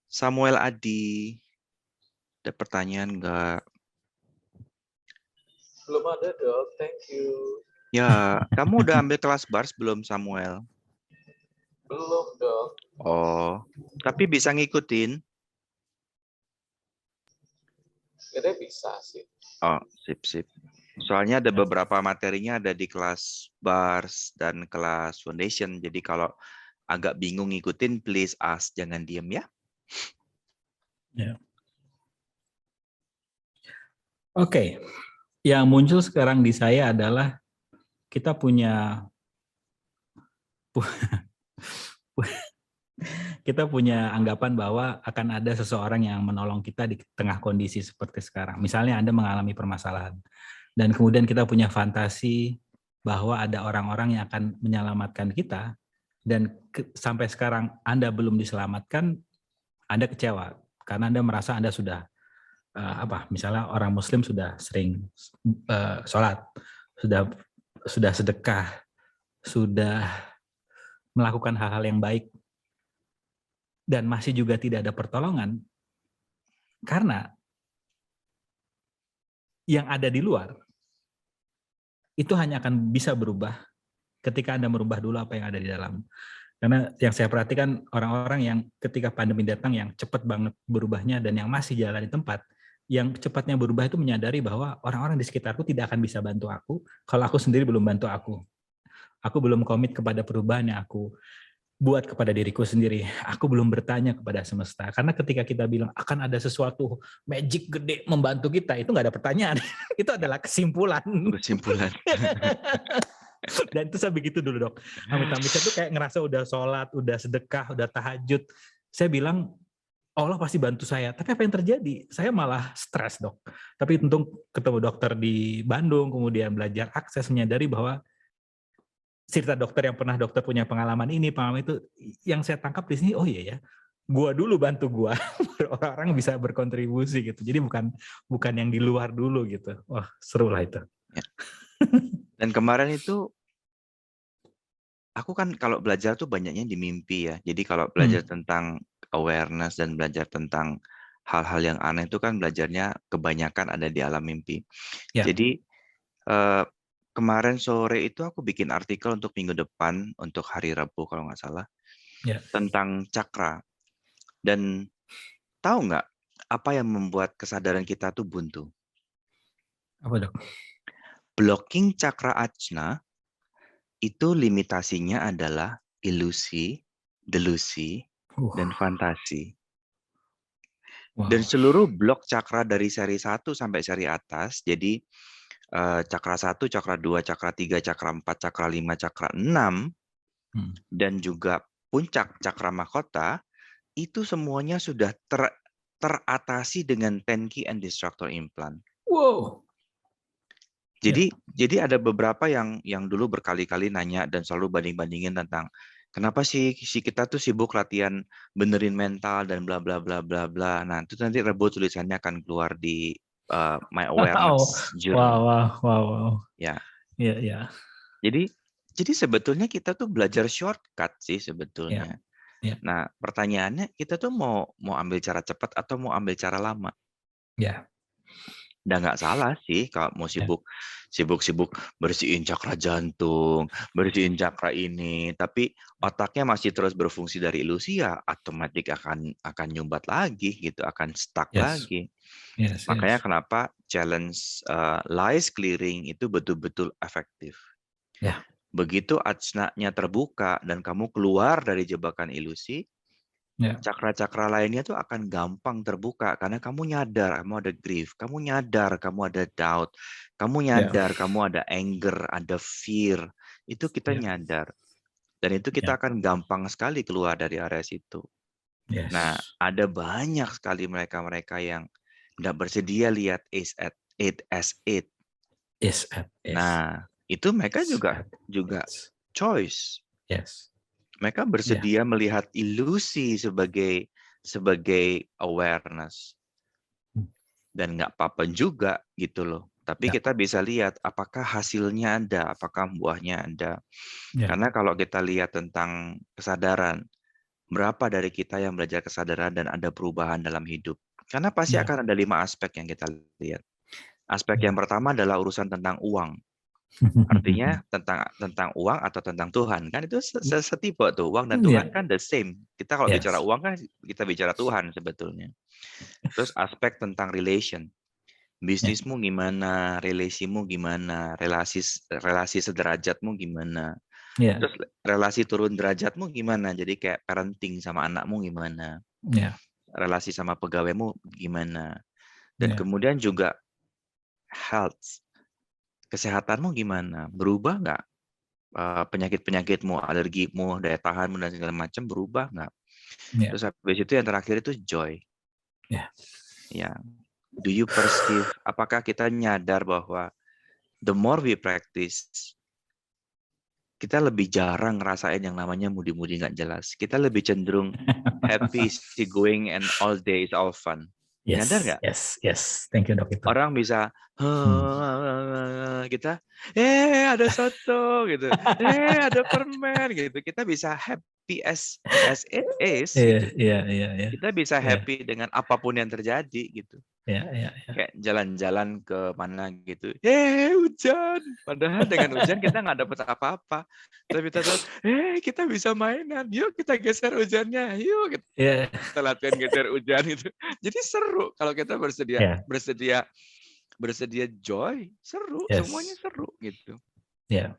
Samuel Adi, ada pertanyaan nggak? Belum ada dok, thank you. Ya, kamu udah ambil kelas bars belum Samuel? Belum dok. Oh, tapi bisa ngikutin? Kira bisa sih. Oh, sip. Soalnya ada beberapa materinya ada di kelas bars dan kelas foundation. Jadi kalau agak bingung ngikutin, please ask, jangan diem ya. Ya. Oke, yang muncul sekarang di saya adalah kita punya anggapan bahwa akan ada seseorang yang menolong kita di tengah kondisi seperti sekarang. Misalnya Anda mengalami permasalahan dan kemudian kita punya fantasi bahwa ada orang-orang yang akan menyelamatkan kita dan sampai sekarang Anda belum diselamatkan, Anda kecewa karena Anda merasa Anda sudah misalnya orang Muslim sudah sering sholat, sudah sedekah, sudah melakukan hal-hal yang baik, dan masih juga tidak ada pertolongan, karena yang ada di luar itu hanya akan bisa berubah ketika Anda merubah dulu apa yang ada di dalam. Karena yang saya perhatikan orang-orang yang ketika pandemi datang yang cepat banget berubahnya dan yang masih jalan di tempat, yang cepatnya berubah itu menyadari bahwa orang-orang di sekitarku tidak akan bisa bantu aku kalau aku sendiri belum bantu aku. Aku belum komit kepada perubahan yang aku buat kepada diriku sendiri. Aku belum bertanya kepada semesta. Karena ketika kita bilang akan ada sesuatu magic gede membantu kita, itu nggak ada pertanyaan. Itu adalah kesimpulan. Kesimpulan. Dan itu saya begitu dulu dok. Amit-amit saya tuh kayak ngerasa udah sholat, udah sedekah, udah tahajud. Saya bilang, Allah pasti bantu saya. Tapi apa yang terjadi? Saya malah stres dok. Tapi untung ketemu dokter di Bandung, kemudian belajar akses, menyadari bahwa cerita dokter yang pernah dokter punya pengalaman itu, yang saya tangkap di sini, oh iya ya, gua dulu bantu gua, orang-orang bisa berkontribusi gitu. Jadi bukan yang di luar dulu gitu. Wah seru lah itu. Ya. Dan kemarin itu, aku kan kalau belajar tuh banyaknya di mimpi ya. Jadi kalau belajar tentang awareness dan belajar tentang hal-hal yang aneh itu kan belajarnya kebanyakan ada di alam mimpi. Ya. Jadi kemarin sore itu aku bikin artikel untuk minggu depan, untuk hari Rabu kalau nggak salah, tentang cakra. Dan tahu nggak apa yang membuat kesadaran kita tuh buntu? Apa dok? Blocking cakra ajna itu limitasinya adalah ilusi, delusi, dan fantasi. Wow. Dan seluruh blok cakra dari seri 1 sampai seri atas, jadi cakra 1, cakra 2, cakra 3, cakra 4, cakra 5, cakra 6, dan juga puncak cakra mahkota, itu semuanya sudah teratasi dengan 10 key and destructor implant. Wow. Jadi ada beberapa yang dulu berkali-kali nanya dan selalu banding-bandingin tentang kenapa sih si kita tuh sibuk latihan benerin mental dan bla bla bla bla bla. Nah, itu nanti Rebo tulisannya akan keluar di My Awareness Journey. Wow. Ya. Iya. Jadi sebetulnya kita tuh belajar shortcut sih sebetulnya. Ya. Nah, pertanyaannya kita tuh mau ambil cara cepat atau mau ambil cara lama? Ya. Dan nggak salah sih kalau mau sibuk bersihin cakra jantung, bersihin cakra ini, tapi otaknya masih terus berfungsi dari ilusi ya, otomatis akan nyumbat lagi gitu, akan stuck lagi. Makanya kenapa challenge lies clearing itu betul-betul efektif. Ya. Begitu ajna-nya terbuka dan kamu keluar dari jebakan ilusi, cakra-cakra lainnya tuh akan gampang terbuka karena kamu nyadar kamu ada grief, kamu nyadar kamu ada doubt, kamu nyadar kamu ada anger, ada fear. Itu kita nyadar. Dan itu kita akan gampang sekali keluar dari area situ. Nah, ada banyak sekali mereka-mereka yang tidak bersedia lihat it as it. Nah, itu mereka juga choice. Mereka bersedia melihat ilusi sebagai awareness. Dan nggak apa-apa juga gitu loh. Tapi Ya. kita bisa lihat apakah hasilnya ada, apakah buahnya ada. Ya. Karena kalau kita lihat tentang kesadaran, berapa dari kita yang belajar kesadaran dan ada perubahan dalam hidup? Karena pasti Ya. akan ada 5 aspek yang kita lihat. Aspek Ya. yang pertama adalah urusan tentang uang. Artinya tentang uang atau tentang Tuhan. Kan itu setipe tuh. Uang dan Tuhan Ya. kan the same. Kita kalau Yes. bicara uang kan kita bicara Tuhan sebetulnya. Terus aspek tentang relation. Bisnismu gimana, relasimu gimana, relasi sederajatmu gimana. Ya. Terus relasi turun derajatmu gimana? Jadi kayak parenting sama anakmu gimana? Ya. Relasi sama pegawaimu gimana? Dan Ya. kemudian juga health. Kesehatanmu gimana? Berubah nggak? Penyakit-penyakitmu, alergimu, daya tahanmu, dan segala macam berubah nggak? Ya. Terus habis itu yang terakhir itu joy. Ya. Ya. Do you perceive? Apakah kita nyadar bahwa the more we practice, kita lebih jarang ngerasain yang namanya mudi-mudi nggak jelas. Kita lebih cenderung happy, easy going, and all day is all fun. Yes. Nyadar nggak? Yes. Thank you, Dok. Itu. Orang bisa, kita, ada soto gitu, ada permen gitu. Kita bisa happy as it is gitu. Iya. Kita bisa happy dengan apapun yang terjadi gitu. Iya. Kayak jalan-jalan ke mana gitu, hujan. Padahal dengan hujan kita nggak dapat apa-apa. Tapi kita bisa mainan. Yuk kita geser hujannya. Yuk kita latihan geser hujan itu. Jadi seru kalau kita bersedia joy, seru. Yes. Semuanya seru gitu. Ya.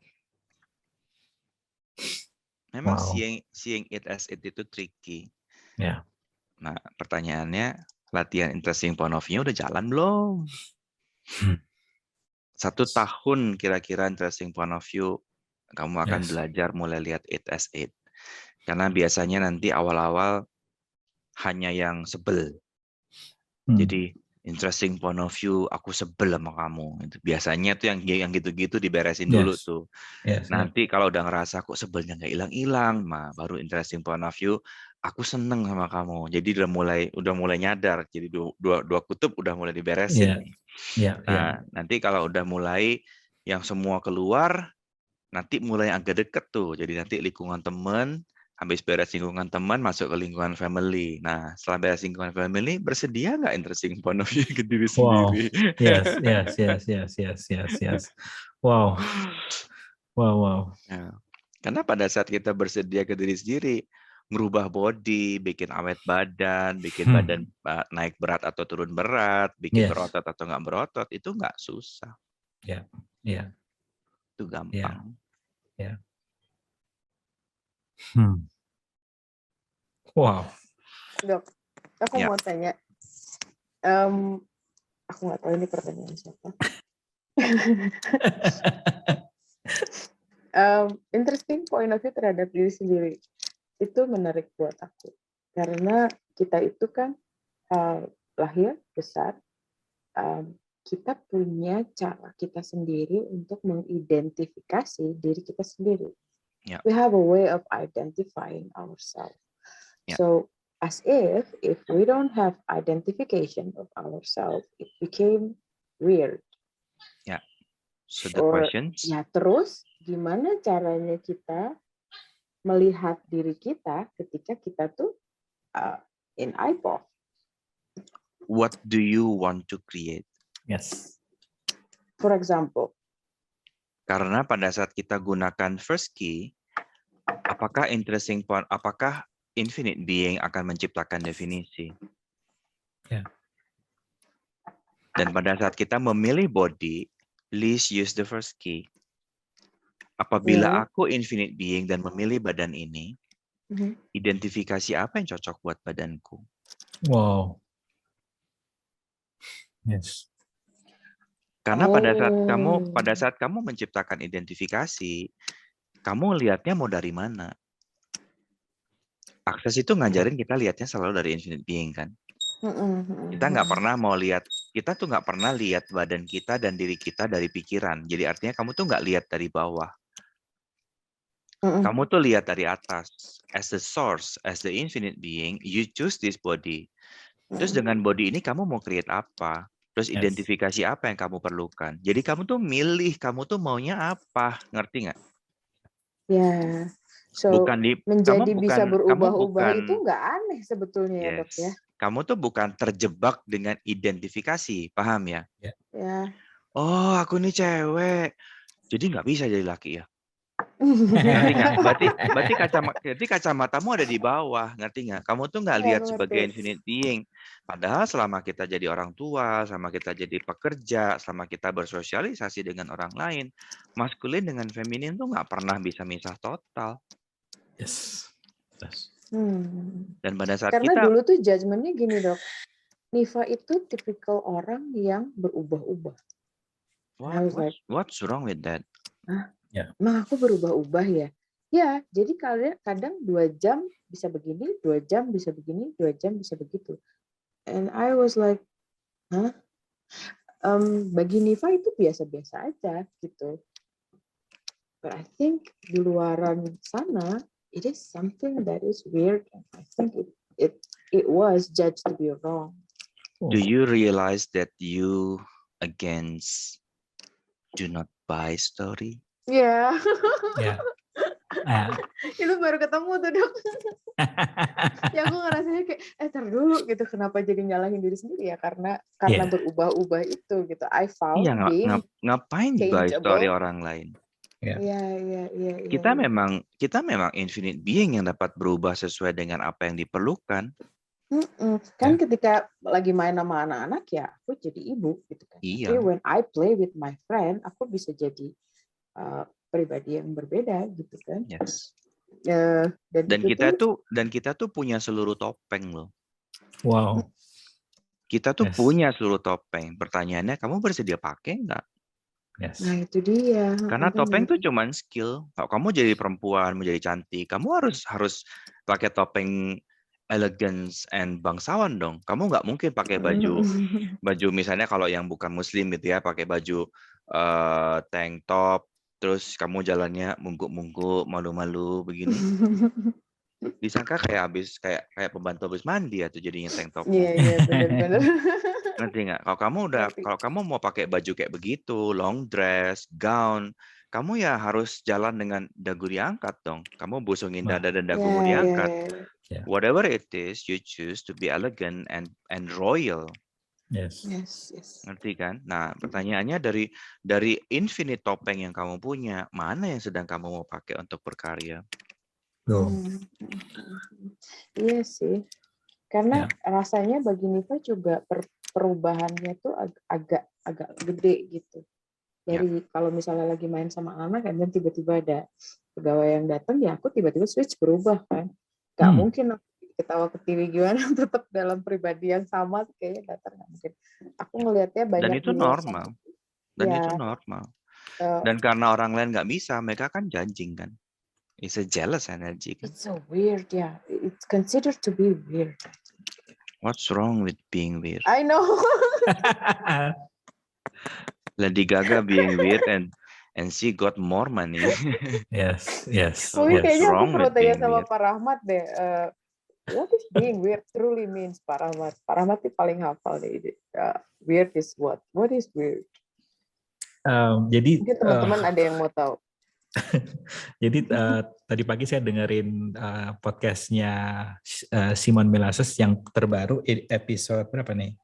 Memang Wow. seeing it as it itu tricky. Ya. Nah, pertanyaannya, latihan interesting point of view udah jalan belum? 1 tahun kira-kira interesting point of view, kamu akan Yes. belajar mulai lihat it as it. Karena biasanya nanti awal-awal hanya yang sebel. Jadi interesting point of view, aku sebel sama kamu. Biasanya tuh yang gitu-gitu diberesin dulu tuh. Yes. Nanti kalau udah ngerasa kok sebelnya nggak hilang-hilang, baru interesting point of view, aku seneng sama kamu. Jadi udah mulai nyadar. Jadi dua kutub udah mulai diberesin. Nah, nanti kalau udah mulai yang semua keluar, nanti mulai agak deket tuh. Jadi nanti lingkungan teman, habis beres lingkungan teman, masuk ke lingkungan family. Nah, setelah beres lingkungan family, bersedia nggak interesting point of view ke diri sendiri? Yes. Wow. Ya. Karena pada saat kita bersedia ke diri sendiri, merubah body, bikin awet badan, bikin badan naik berat atau turun berat, bikin berotot atau nggak berotot, itu nggak susah. Iya. Itu gampang. Ya. Wow. Dok, aku mau tanya. Aku nggak tahu ini pertanyaan siapa. Interesting point of view terhadap diri sendiri itu menarik buat aku karena kita itu kan lahir besar, kita punya cara kita sendiri untuk mengidentifikasi diri kita sendiri. We have a way of identifying ourselves. So as if we don't have identification of ourselves, it became weird. So the questions? Ya, terus gimana caranya kita melihat diri kita ketika kita tuh in IPOV? What do you want to create? Yes. For example. Karena pada saat kita gunakan first key, apakah interesting point, apakah infinite being akan menciptakan definisi? Dan pada saat kita memilih body, please use the first key. Apabila aku infinite being dan memilih badan ini, identifikasi apa yang cocok buat badanku? Wow. Yes. Karena pada saat kamu menciptakan identifikasi, kamu lihatnya mau dari mana? Akses itu ngajarin kita lihatnya selalu dari infinite being kan? Kita nggak pernah mau lihat, kita tuh nggak pernah lihat badan kita dan diri kita dari pikiran. Jadi artinya kamu tuh nggak lihat dari bawah. Kamu tuh lihat dari atas. As the source, as the infinite being, you choose this body. Terus dengan body ini kamu mau create apa? Terus Yes. identifikasi apa yang kamu perlukan. Jadi kamu tuh milih, kamu tuh maunya apa, ngerti nggak? Ya, so Bukan di, menjadi bisa kamu berubah-ubah bukan, itu nggak aneh sebetulnya ya dok ya. yes, kamu tuh bukan terjebak dengan identifikasi, paham ya? Ya. Oh, aku nih cewek, jadi nggak bisa jadi laki ya. Ngerti nggak? Berarti kacamatamu ada di bawah, ngerti nggak? Kamu tuh nggak Ya, lihat mengerti. sebagai infinite being. Padahal selama kita jadi orang tua, selama kita jadi pekerja, selama kita bersosialisasi dengan orang lain, maskulin dengan feminin tuh nggak pernah bisa misah total. Yes. Yes. Dan pada saat Karena kita, dulu tuh judgementnya gini dok, Niva itu tipikal orang yang berubah-ubah. I was like, what's wrong with that? emang aku berubah-ubah ya? Ya, jadi kadang 2 jam bisa begini, 2 jam bisa begini, 2 jam bisa begitu. And I was like, hah? Bagi Niva itu biasa-biasa aja gitu. But I think di luaran sana, it is something that is weird. And I think it was judged to be wrong. Do you realize that you against do not buy story? Ya, Ya. itu baru ketemu tuh dok. Ya aku ngerasanya kayak, tar dulu gitu, kenapa jadi nyalahin diri sendiri ya? Karena Yeah. berubah-ubah itu gitu. I found Iya, being ngapain buy changeable. story orang lain? Iya. Kita memang infinite being yang dapat berubah sesuai dengan apa yang diperlukan. Kan ketika lagi main sama anak-anak ya aku jadi ibu gitu kan. Iya. Tapi when I play with my friend, aku bisa jadi pribadi yang berbeda gitu kan. Yes. Dan kita tuh punya seluruh topeng loh. Wow. Kita tuh Yes. punya seluruh topeng. Pertanyaannya, kamu bersedia pakai nggak? Yes. Nah itu dia. Karena topeng tuh cuman skill. Kalau kamu jadi perempuan, menjadi cantik, kamu harus pakai topeng elegance and bangsawan dong. Kamu nggak mungkin pakai baju misalnya kalau yang bukan muslim gitu ya, pakai baju tank top, terus kamu jalannya mungguk-mungguk, malu-malu begini. Disangka kayak pembantu habis mandi atau jadinya tank top. Iya benar-benar. Ngerti nggak? Kalau kamu mau pakai baju kayak begitu, long dress, gown, kamu ya harus jalan dengan dagu diangkat dong. Kamu busungin dada dan dagumu diangkat. Yeah. Whatever it is, you choose to be elegant and royal. Yes. Ngerti kan? Nah, pertanyaannya dari infinite topeng yang kamu punya, mana yang sedang kamu mau pakai untuk berkarya? Iya sih. Karena rasanya bagi Niva juga perubahannya tuh agak gede gitu. Dari kalau misalnya lagi main sama anak dan tiba-tiba ada pegawai yang datang, ya aku tiba-tiba switch berubah kan. Gak mungkin aku ketawa ke TV gimana tetap dalam pribadi yang sama kayaknya datang nggak mungkin. Aku ngelihatnya banyak. Dan itu normal. Itu normal. Dan karena orang lain nggak bisa, mereka kan judging kan. It's a jealous energy kan. It's so weird, yeah. It's considered to be weird. What's wrong with being weird? I know. Lady Gaga being weird and she got more money. Yes. Mungkin kayaknya aku perlu tanya sama weird? Pak Rahmat deh. What is being weird truly means, Pak Rahmat? Pak Rahmat itu paling hafal deh. Weird is what? What is weird? Jadi mungkin teman-teman ada yang mau tahu. Jadi tadi pagi saya dengerin podcastnya Simon Milases yang terbaru, episode berapa nih?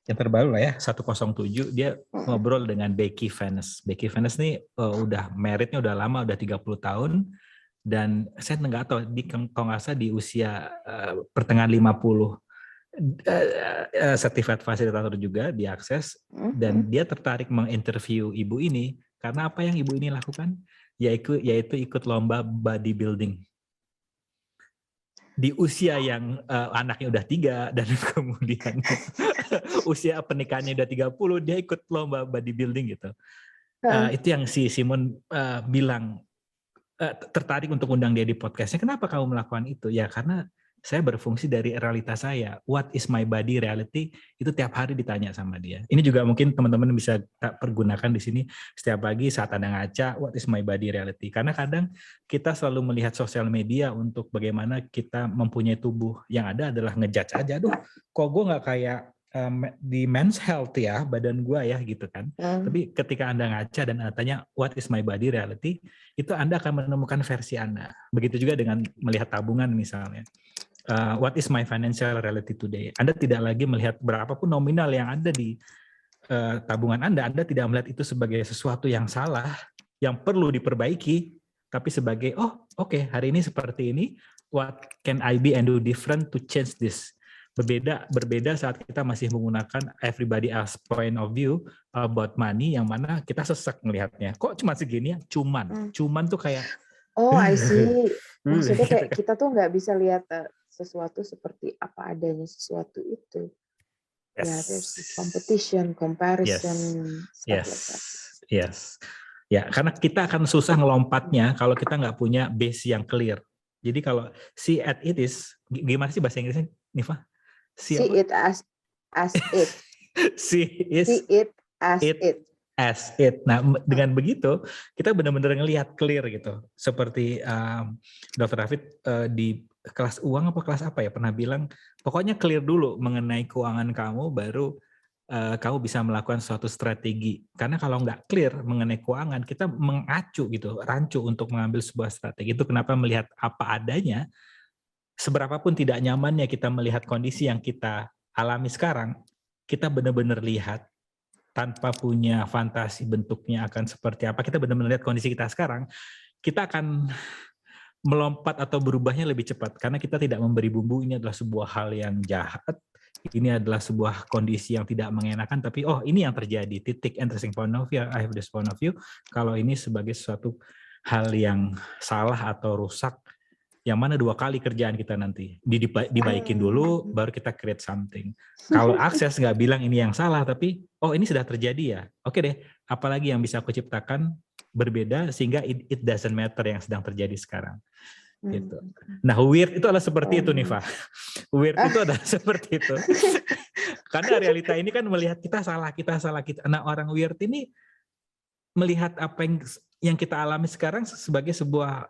Yang terbaru lah ya, 107. Dia ngobrol dengan Becky Venice. Becky Venice nih udah married-nya udah lama, udah 30 tahun. Dan saya nggak tahu, kalau nggak salah di usia pertengahan 50. Certified Facilitator juga diakses. Dan dia tertarik menginterview ibu ini. Karena apa yang ibu ini lakukan? Yaitu ikut lomba bodybuilding. Di usia yang anaknya udah 3 dan kemudian usia pernikahannya udah 30, dia ikut lomba bodybuilding gitu. Itu yang si Simon bilang tertarik untuk undang dia di podcastnya. Kenapa kamu melakukan itu? Ya karena saya berfungsi dari realitas saya. What is my body reality? Itu tiap hari ditanya sama dia. Ini juga mungkin teman-teman bisa pergunakan di sini setiap pagi saat Anda ngaca, what is my body reality? Karena kadang kita selalu melihat sosial media untuk bagaimana kita mempunyai tubuh. Yang ada adalah ngejudge aja. Aduh, kok gue nggak kayak di men's health ya, badan gua ya gitu kan. Tapi ketika Anda ngaca dan Anda tanya what is my body reality, itu Anda akan menemukan versi Anda. Begitu juga dengan melihat tabungan misalnya. What is my financial reality today? Anda tidak lagi melihat berapapun nominal yang ada di tabungan Anda tidak melihat itu sebagai sesuatu yang salah, yang perlu diperbaiki, tapi sebagai, hari ini seperti ini, what can I be and do different to change this? Berbeda saat kita masih menggunakan everybody else point of view about money, yang mana kita sesek melihatnya. Kok cuma segini ya? Cuman tuh kayak, I see. Maksudnya gitu kayak kan. kita tuh nggak bisa lihat sesuatu seperti apa adanya sesuatu itu. Ya, there's competition, comparison, stuff like that. Yes. Ya, karena kita akan susah ngelompatnya kalau kita nggak punya base yang clear. Jadi kalau see at it is, gimana sih bahasa Inggrisnya, Niva? See it as it. See it as it. As it. Nah, dengan begitu kita benar-benar ngelihat clear gitu. Seperti Dr. David di kelas uang apa kelas apa ya pernah bilang, pokoknya clear dulu mengenai keuangan kamu, baru kamu bisa melakukan suatu strategi. Karena kalau nggak clear mengenai keuangan, kita rancu untuk mengambil sebuah strategi. Itu kenapa melihat apa adanya, seberapapun tidak nyamannya kita melihat kondisi yang kita alami sekarang, kita benar-benar lihat tanpa punya fantasi bentuknya akan seperti apa, kita benar-benar lihat kondisi kita sekarang, kita akan melompat atau berubahnya lebih cepat karena kita tidak memberi bumbu ini adalah sebuah hal yang jahat, ini adalah sebuah kondisi yang tidak mengenakan, tapi ini yang terjadi, titik, interesting point of view, I have this point of view, kalau ini sebagai suatu hal yang salah atau rusak, yang mana 2 kali kerjaan kita nanti dibaikin dulu baru kita create something. Kalau akses nggak bilang ini yang salah, tapi ini sudah terjadi ya, oke deh, apalagi yang bisa aku ciptakan berbeda sehingga it doesn't matter yang sedang terjadi sekarang gitu. Nah, weird itu adalah seperti itu nih, Pak. Weird itu adalah seperti itu. Karena realita ini kan melihat kita salah. Nah, orang weird ini melihat apa yang kita alami sekarang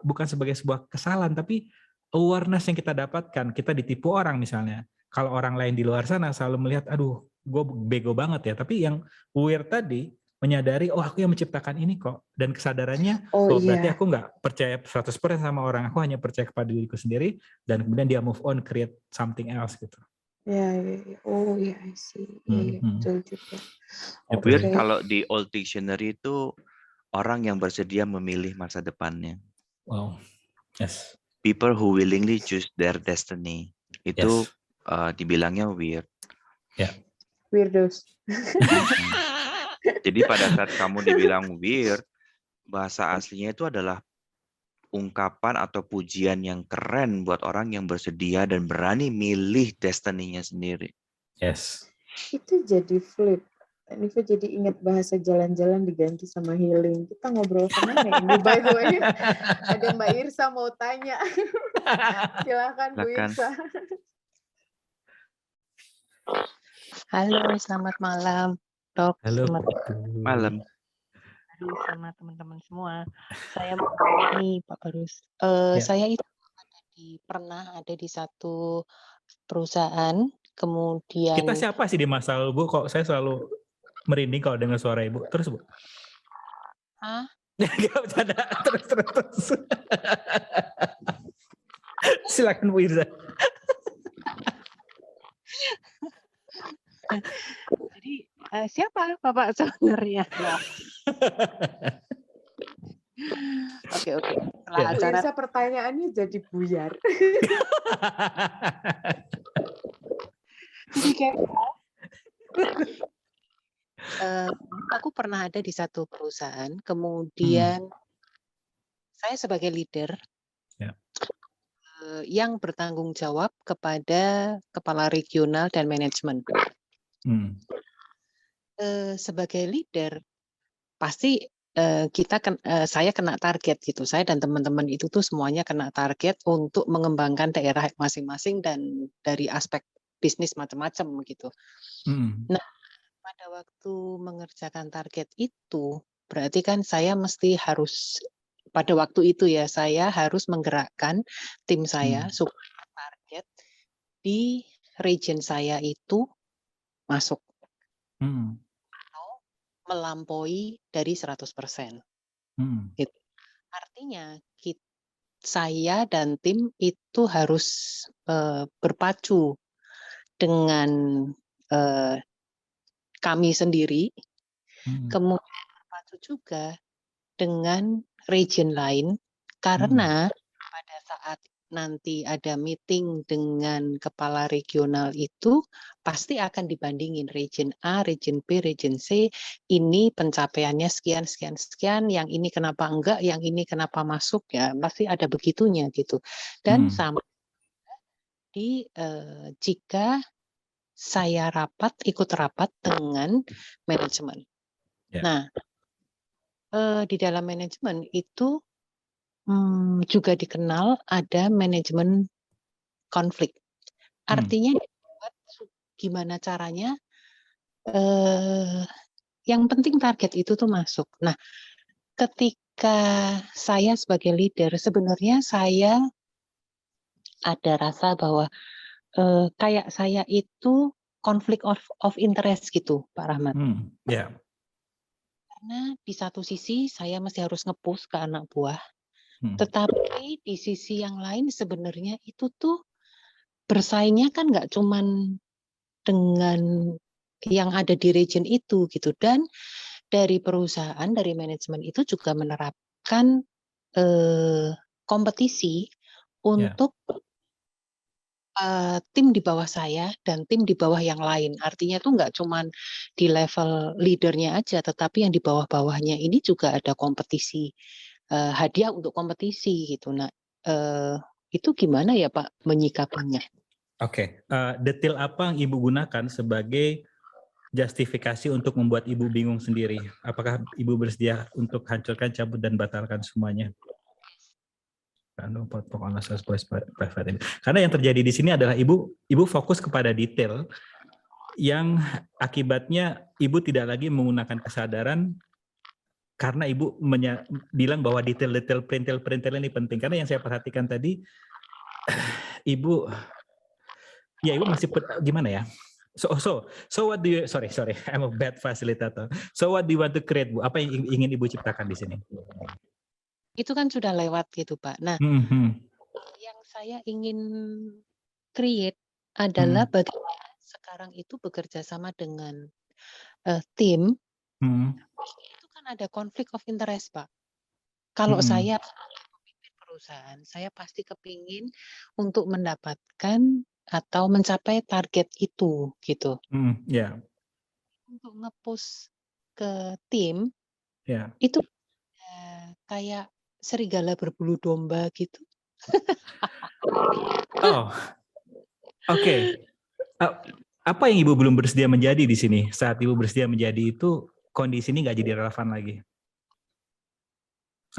bukan sebagai sebuah kesalahan, tapi awareness yang kita dapatkan. Kita ditipu orang misalnya. Kalau orang lain di luar sana selalu melihat, aduh, gue bego banget ya. Tapi yang weird tadi menyadari, aku yang menciptakan ini kok. Dan kesadarannya, berarti aku nggak percaya 100% sama orang. Aku hanya percaya kepada diriku sendiri. Dan kemudian dia move on, create something else gitu. Ya. I see. Betul juga. Weird kalau di Old Dictionary itu orang yang bersedia memilih masa depannya. Wow. Yes. People who willingly choose their destiny. Itu dibilangnya weird. Ya. Weirdos. Jadi pada saat kamu dibilang weird, bahasa aslinya itu adalah ungkapan atau pujian yang keren buat orang yang bersedia dan berani milih destiny-nya sendiri. Yes. Itu jadi flip. Niva jadi ingat bahasa jalan-jalan diganti sama healing. Kita ngobrol kemana ini? By the way, ada Mbak Irsa mau tanya. Silakan Bu Irsa. Halo, selamat malam, Dok. Halo. Malam. Sama teman-teman semua. Saya mau ini Pak Barus. Saya itu pernah ada di satu perusahaan, kemudian. Kita siapa sih di masa lalu, Bu? Kok saya selalu merinding kalau dengar suara Ibu. Terus, Bu. Hah? Gak bercanda. Terus. Silakan Bu Irza. Jadi siapa Bapak sebenarnya? Oke. Setelah acara Irsa pertanyaannya jadi buyar. Jadi kayak aku pernah ada di satu perusahaan, kemudian saya sebagai leader yang bertanggung jawab kepada kepala regional dan manajemen. Sebagai leader pasti saya kena target gitu. Saya dan teman-teman itu tuh semuanya kena target untuk mengembangkan daerah masing-masing dan dari aspek bisnis macam-macam gitu. Nah, pada waktu mengerjakan target itu berarti kan saya harus pada waktu itu ya saya harus menggerakkan tim saya supaya target di region saya itu masuk Hmm. atau melampaui dari 100%. Gitu. Artinya saya dan tim itu harus berpacu dengan kami sendiri, kemudian berpacu juga dengan region lain, karena pada saat nanti ada meeting dengan kepala regional itu pasti akan dibandingin region A, region B, region C, ini pencapaiannya sekian, sekian, sekian, yang ini kenapa enggak, yang ini kenapa masuk, ya pasti ada begitunya gitu. Dan sama jika saya ikut rapat dengan manajemen. Nah, di dalam manajemen itu juga dikenal ada manajemen konflik. Artinya gimana caranya yang penting target itu tuh masuk. Nah, ketika saya sebagai leader, sebenarnya saya ada rasa bahwa kayak saya itu konflik of interest gitu, Pak Rahmat. Karena di satu sisi saya masih harus nge-push ke anak buah, tetapi di sisi yang lain sebenarnya itu tuh bersaingnya kan nggak cuman dengan yang ada di region itu gitu, dan dari perusahaan, dari manajemen itu juga menerapkan kompetisi untuk tim di bawah saya dan tim di bawah yang lain. Artinya itu nggak cuman di level leadernya aja, tetapi yang di bawah-bawahnya ini juga ada kompetisi, hadiah untuk kompetisi gitu. Nah, itu gimana ya Pak menyikapinya? Oke, detail apa yang Ibu gunakan sebagai justifikasi untuk membuat Ibu bingung sendiri? Apakah Ibu bersedia untuk hancurkan, cabut, dan batalkan semuanya? Karena yang terjadi di sini adalah Ibu fokus kepada detail yang akibatnya Ibu tidak lagi menggunakan kesadaran karena Ibu bilang bahwa detail-detail perintil ini penting. Karena yang saya perhatikan tadi, Ibu masih gimana ya? So what do you, sorry, I'm a bad facilitator. So what do you want to create, Bu? Apa yang ingin Ibu ciptakan di sini? Itu kan sudah lewat gitu, Pak. Nah, yang saya ingin create adalah bagaimana sekarang itu bekerja sama dengan tim. Itu kan ada konflik of interest, Pak. Kalau saya memimpin perusahaan, saya pasti kepingin untuk mendapatkan atau mencapai target itu, gitu. Untuk nge-push ke tim, itu kayak serigala berbulu domba gitu. Oke. Apa yang Ibu belum bersedia menjadi di sini? Saat Ibu bersedia menjadi itu, kondisi ini nggak jadi relevan lagi.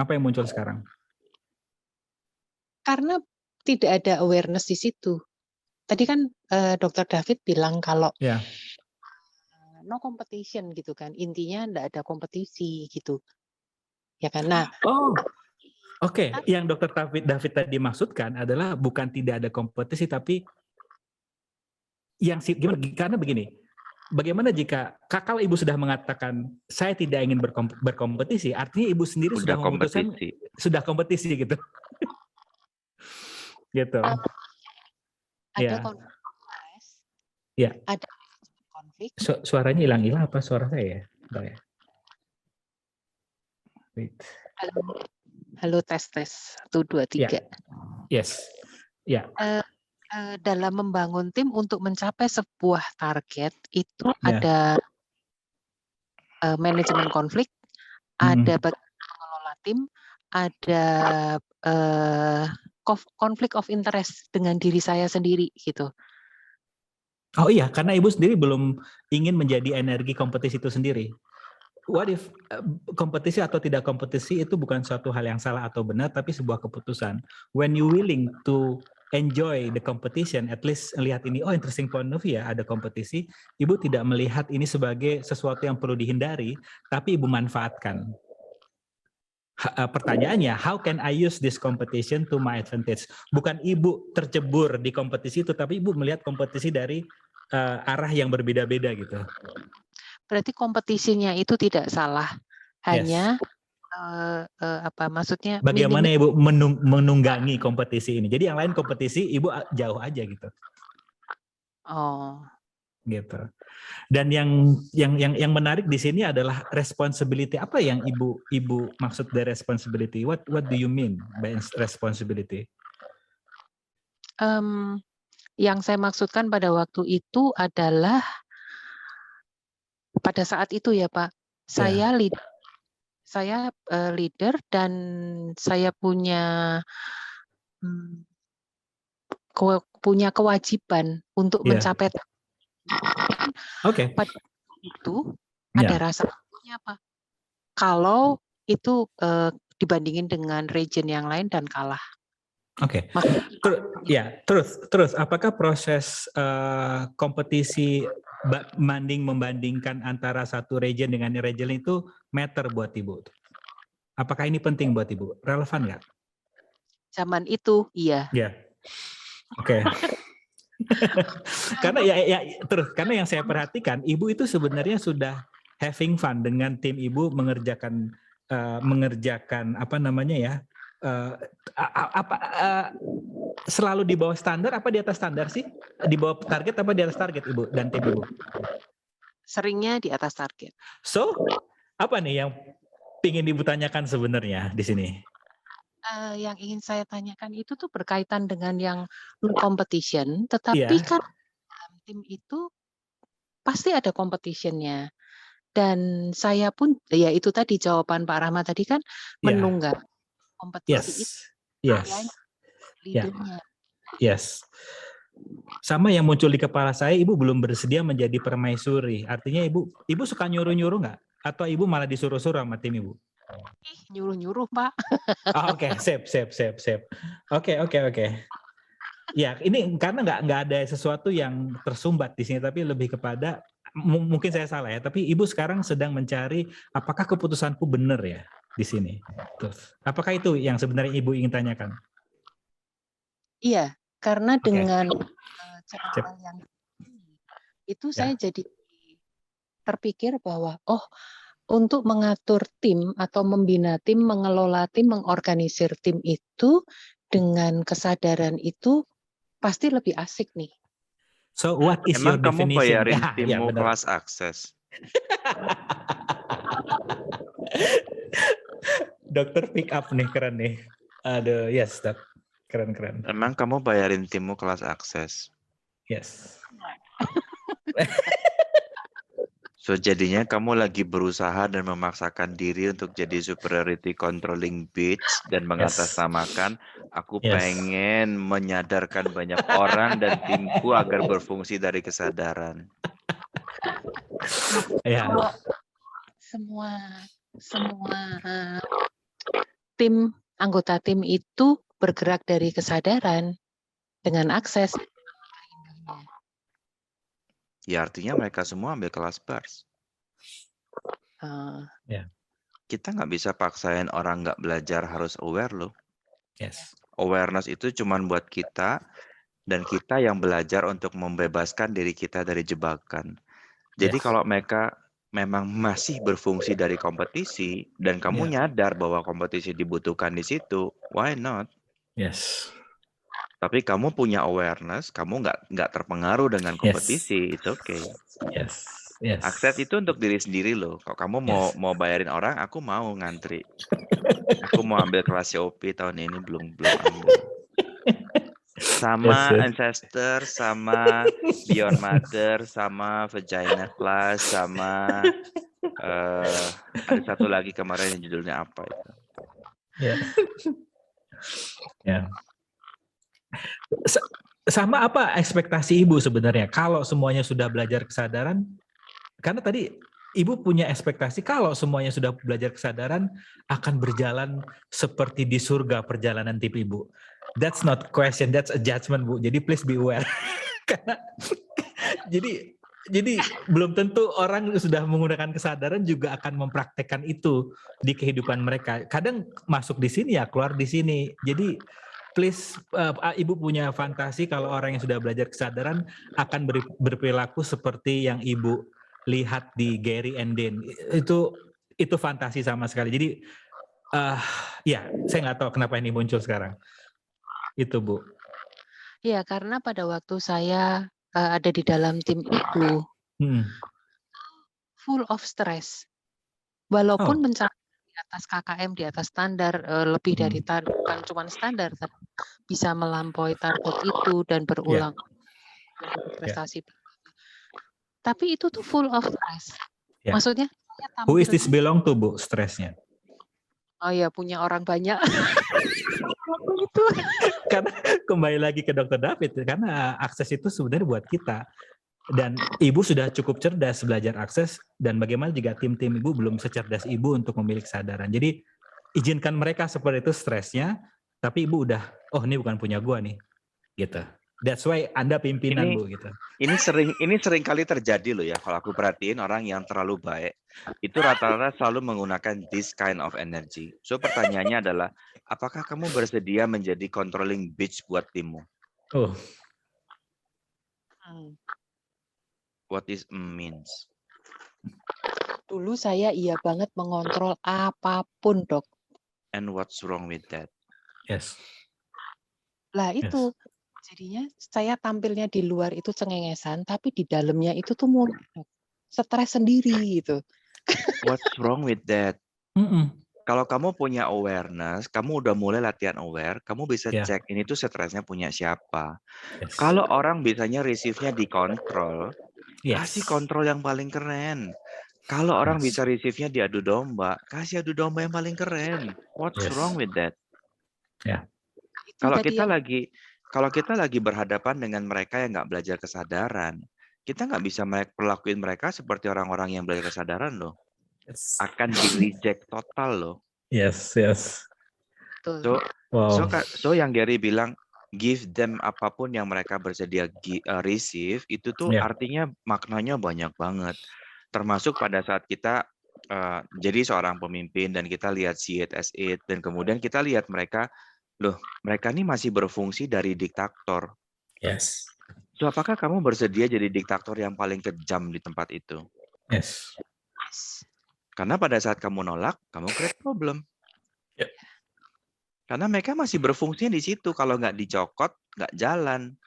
Apa yang muncul sekarang? Karena tidak ada awareness di situ. Tadi kan Dr. David bilang kalau no competition gitu kan, intinya enggak ada kompetisi gitu, ya kan? Nah, Oke. Yang Dr. David tadi maksudkan adalah bukan tidak ada kompetisi, tapi karena begini, bagaimana jika kalau Ibu sudah mengatakan saya tidak ingin berkompetisi, artinya Ibu sendiri sudah memutuskan sudah kompetisi gitu. Gitu. Ada konflik. Ada konflik. Suaranya hilang-hilang apa suara saya ya? Bentar ya. Wait. Halo, tes 1 2 3. Yes. Dalam membangun tim untuk mencapai sebuah target itu ada manajemen konflik, ada bagaimana mengelola tim, ada konflik of interest dengan diri saya sendiri gitu. Oh iya, karena Ibu sendiri belum ingin menjadi energi kompetisi itu sendiri. What if kompetisi atau tidak kompetisi itu bukan suatu hal yang salah atau benar, tapi sebuah keputusan. When you willing to enjoy the competition, at least melihat ini, interesting point of view ya, ada kompetisi, Ibu tidak melihat ini sebagai sesuatu yang perlu dihindari, tapi Ibu manfaatkan. Pertanyaannya, how can I use this competition to my advantage? Bukan Ibu tercebur di kompetisi itu, tapi Ibu melihat kompetisi dari arah yang berbeda-beda gitu. Berarti kompetisinya itu tidak salah, hanya maksudnya Bagaimana Ibu menunggangi kompetisi ini? Jadi yang lain kompetisi, Ibu jauh aja gitu. Oh, Gitu. Dan yang menarik di sini adalah responsibility. Apa yang Ibu maksud dari responsibility? What do you mean by responsibility? Yang saya maksudkan pada waktu itu adalah pada saat itu ya Pak, saya leader dan saya punya kewajiban untuk mencapai. Oke. Pada itu ada rasa takutnya apa? Kalau itu dibandingin dengan region yang lain dan kalah. Oke. Terus apakah proses kompetisi membandingkan antara satu region dengan region itu matter buat Ibu? Apakah ini penting buat Ibu? Relevan nggak? Zaman itu iya. Ya. Oke. Karena karena yang saya perhatikan, Ibu itu sebenarnya sudah having fun dengan tim Ibu mengerjakan selalu di bawah standar apa di atas standar sih? Di bawah target apa di atas target Ibu dan tim Ibu? Seringnya di atas target. So, apa nih yang ingin Ibu tanyakan sebenarnya di sini? Yang ingin saya tanyakan itu tuh berkaitan dengan yang competition, tetapi kan tim itu pasti ada competition-nya. Dan saya pun, ya itu tadi jawaban Pak Rahmat tadi kan menunggak kompetisi itu. Leadernya. Yes. Sama yang muncul di kepala saya, Ibu belum bersedia menjadi permaisuri. Artinya Ibu suka nyuruh-nyuruh nggak? Atau Ibu malah disuruh-suruh sama tim Ibu? Nyuruh-nyuruh Pak. Oke, sip. Oke. Ya, ini karena nggak ada sesuatu yang tersumbat di sini, tapi lebih kepada mungkin saya salah ya. Tapi Ibu sekarang sedang mencari apakah keputusanku benar ya di sini. Terus, apakah itu yang sebenarnya Ibu ingin tanyakan? Iya, karena dengan cara yang itu saya jadi terpikir bahwa untuk mengatur tim atau membina tim, mengelola tim, mengorganisir tim itu dengan kesadaran itu pasti lebih asik nih. So what is your definition? Emang kamu bayarin timmu kelas akses? Dokter pick up nih, keren nih. Aduh, yes, Dok. Keren. Emang kamu bayarin timmu kelas akses? Yes. So jadinya kamu lagi berusaha dan memaksakan diri untuk jadi superiority controlling bitch dan mengatasnamakan aku pengen menyadarkan banyak orang dan timku agar berfungsi dari kesadaran. Semua tim anggota tim itu bergerak dari kesadaran dengan akses. Ya artinya mereka semua ambil kelas bars. Kita nggak bisa paksain orang nggak belajar harus aware loh. Yes. Awareness itu cuma buat kita dan kita yang belajar untuk membebaskan diri kita dari jebakan. Jadi kalau mereka memang masih berfungsi dari kompetisi dan kamu nyadar bahwa kompetisi dibutuhkan di situ, why not? Yes. Tapi kamu punya awareness, kamu nggak terpengaruh dengan kompetisi, it's okay. Yes. Akses itu untuk diri sendiri loh. Kalau kamu mau bayarin orang, aku mau ngantri. Aku mau ambil kelas COP tahun ini belum ambil. Sama Ancestor, sama Beyond Mother, sama Vagina Class, sama ada satu lagi kemarin yang judulnya apa itu? Sama apa ekspektasi Ibu sebenarnya kalau semuanya sudah belajar kesadaran? Karena tadi Ibu punya ekspektasi kalau semuanya sudah belajar kesadaran akan berjalan seperti di surga perjalanan tim Ibu. That's not question, that's a judgment Bu. Jadi please be aware. Karena jadi belum tentu orang sudah menggunakan kesadaran juga akan mempraktekkan itu di kehidupan mereka. Kadang masuk di sini ya keluar di sini. Jadi please, Ibu punya fantasi kalau orang yang sudah belajar kesadaran akan berperilaku seperti yang Ibu lihat di Gary and Dane. Itu fantasi sama sekali. Jadi, ya saya nggak tahu kenapa ini muncul sekarang. Itu Bu. Ya, karena pada waktu saya ada di dalam tim itu full of stress. Walaupun mencapai di atas KKM, di atas standar, lebih dari bukan cuma standar, tapi bisa melampaui target itu dan berulang prestasi. Tapi itu tuh full of stress. Maksudnya who is this belong to, Bu, stresnya? Oh ya, punya orang banyak. Itu karena kembali lagi ke Dr. David, karena akses itu sebenarnya buat kita. Dan Ibu sudah cukup cerdas belajar akses, dan bagaimana jika tim-tim Ibu belum secerdas Ibu untuk memilih kesadaran. Jadi izinkan mereka seperti itu stresnya, tapi Ibu udah, oh ini bukan punya gua nih, gitu. That's why Anda pimpinan, Bu, gitu. Ini sering kali terjadi loh ya, kalau aku perhatiin orang yang terlalu baik, itu rata-rata selalu menggunakan this kind of energy. So pertanyaannya adalah, apakah kamu bersedia menjadi controlling bitch buat timmu? Oh. What is means? Dulu saya iya banget mengontrol apapun, Dok. And what's wrong with that? Yes. Lah itu, jadinya saya tampilnya di luar itu cengengesan, tapi di dalamnya itu tuh mulai stres sendiri gitu. What's wrong with that? Kalau kamu punya awareness, kamu udah mulai latihan aware, kamu bisa cek ini tuh stresnya punya siapa. Kalau orang bisanya receive-nya dikontrol, kasih kontrol yang paling keren. Kalau orang bisa receive-nya diadu domba, kasih adu domba yang paling keren. What's wrong with that? Kalau kita lagi berhadapan dengan mereka yang nggak belajar kesadaran, kita nggak bisa perlakuin mereka seperti orang-orang yang belajar kesadaran loh. Akan di-reject total loh. Yes. So yang Gary bilang, give them apapun yang mereka bersedia receive, itu tuh artinya maknanya banyak banget. Termasuk pada saat kita jadi seorang pemimpin dan kita lihat see it as it, dan kemudian kita lihat mereka, loh mereka ini masih berfungsi dari diktator. Yes. So apakah kamu bersedia jadi diktator yang paling kejam di tempat itu? Yes. Karena pada saat kamu nolak, kamu create problem. Karena mereka masih berfungsi di situ. Kalau nggak dicokot, nggak jalan.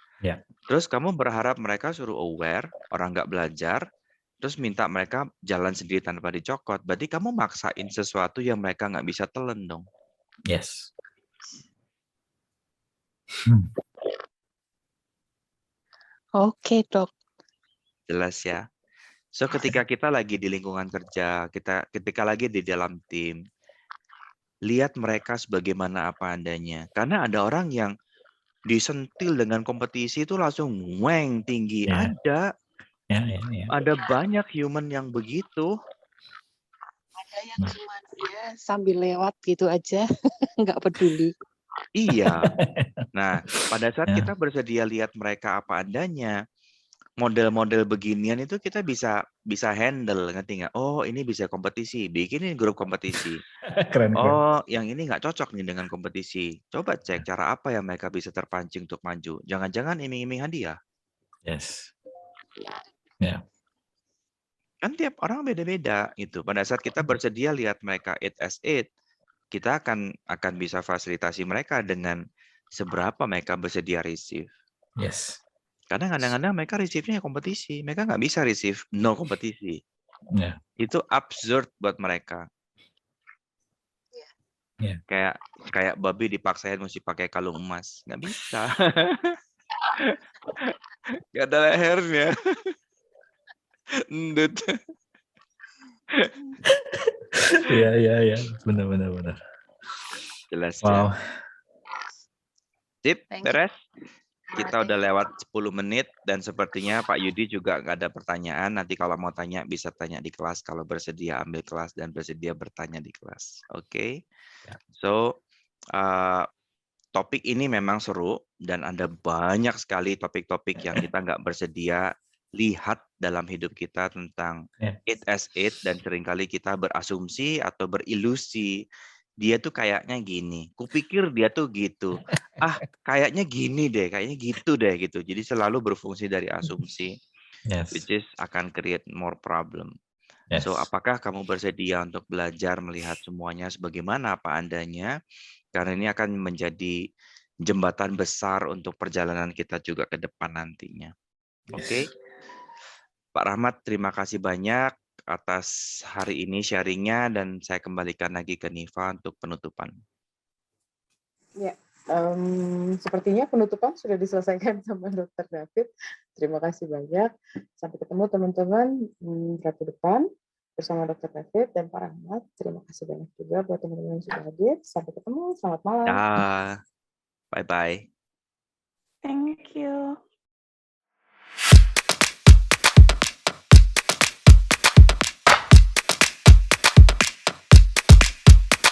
Terus kamu berharap mereka suruh aware, orang nggak belajar, terus minta mereka jalan sendiri tanpa dicokot. Berarti kamu maksain sesuatu yang mereka nggak bisa telan dong. Yes. Oke, Dok. Jelas ya. So ketika kita lagi di lingkungan kerja, ketika lagi di dalam tim, lihat mereka sebagaimana apa adanya. Karena ada orang yang disentil dengan kompetisi itu langsung weng tinggi. Ada. Ada banyak human yang begitu. Ada yang cuma sambil lewat gitu aja, nggak peduli. Iya. Nah, pada saat kita bersedia lihat mereka apa adanya, model-model beginian itu kita bisa handle, ngerti nggak? Oh, ini bisa kompetisi, bikinin grup kompetisi. Keren. Oh, yang ini nggak cocok nih dengan kompetisi. Coba cek cara apa yang mereka bisa terpancing untuk maju. Jangan-jangan iming-iming hadiah. Yes. Kan tiap orang beda-beda gitu. Pada saat kita bersedia lihat mereka it as it, kita akan bisa fasilitasi mereka dengan seberapa mereka bersedia receive. Yes. Karena kadang-kadang mereka receive-nya kompetisi. Mereka nggak bisa receive no kompetisi. Itu absurd buat mereka. Kayak babi dipaksain mesti pakai kalung emas. Nggak bisa. Nggak ada lehernya. Endut. Iya. Benar. Jelas. Wow. Sip, beres. Kita udah lewat 10 menit dan sepertinya Pak Yudi juga nggak ada pertanyaan. Nanti kalau mau tanya bisa tanya di kelas kalau bersedia ambil kelas dan bersedia bertanya di kelas. Oke. So topik ini memang seru dan ada banyak sekali topik-topik yang kita nggak bersedia lihat dalam hidup kita tentang it as it, dan seringkali kita berasumsi atau berilusi dia tuh kayaknya gini, kupikir dia tuh gitu, kayaknya gini deh, kayaknya gitu deh gitu. Jadi selalu berfungsi dari asumsi, Yes. which is akan create more problem. Yes. So, apakah kamu bersedia untuk belajar melihat semuanya sebagaimana apa adanya? Karena ini akan menjadi jembatan besar untuk perjalanan kita juga ke depan nantinya. Oke? Pak Rahmat, terima kasih banyak atas hari ini sharingnya dan saya kembalikan lagi ke Niva untuk penutupan. Ya, sepertinya penutupan sudah diselesaikan sama Dr. David. Terima kasih banyak. Sampai ketemu teman-teman di minggu depan bersama Dr. David dan Pak Rahmat. Terima kasih banyak juga buat teman-teman yang sudah hadir. Sampai ketemu. Selamat malam. Bye-bye.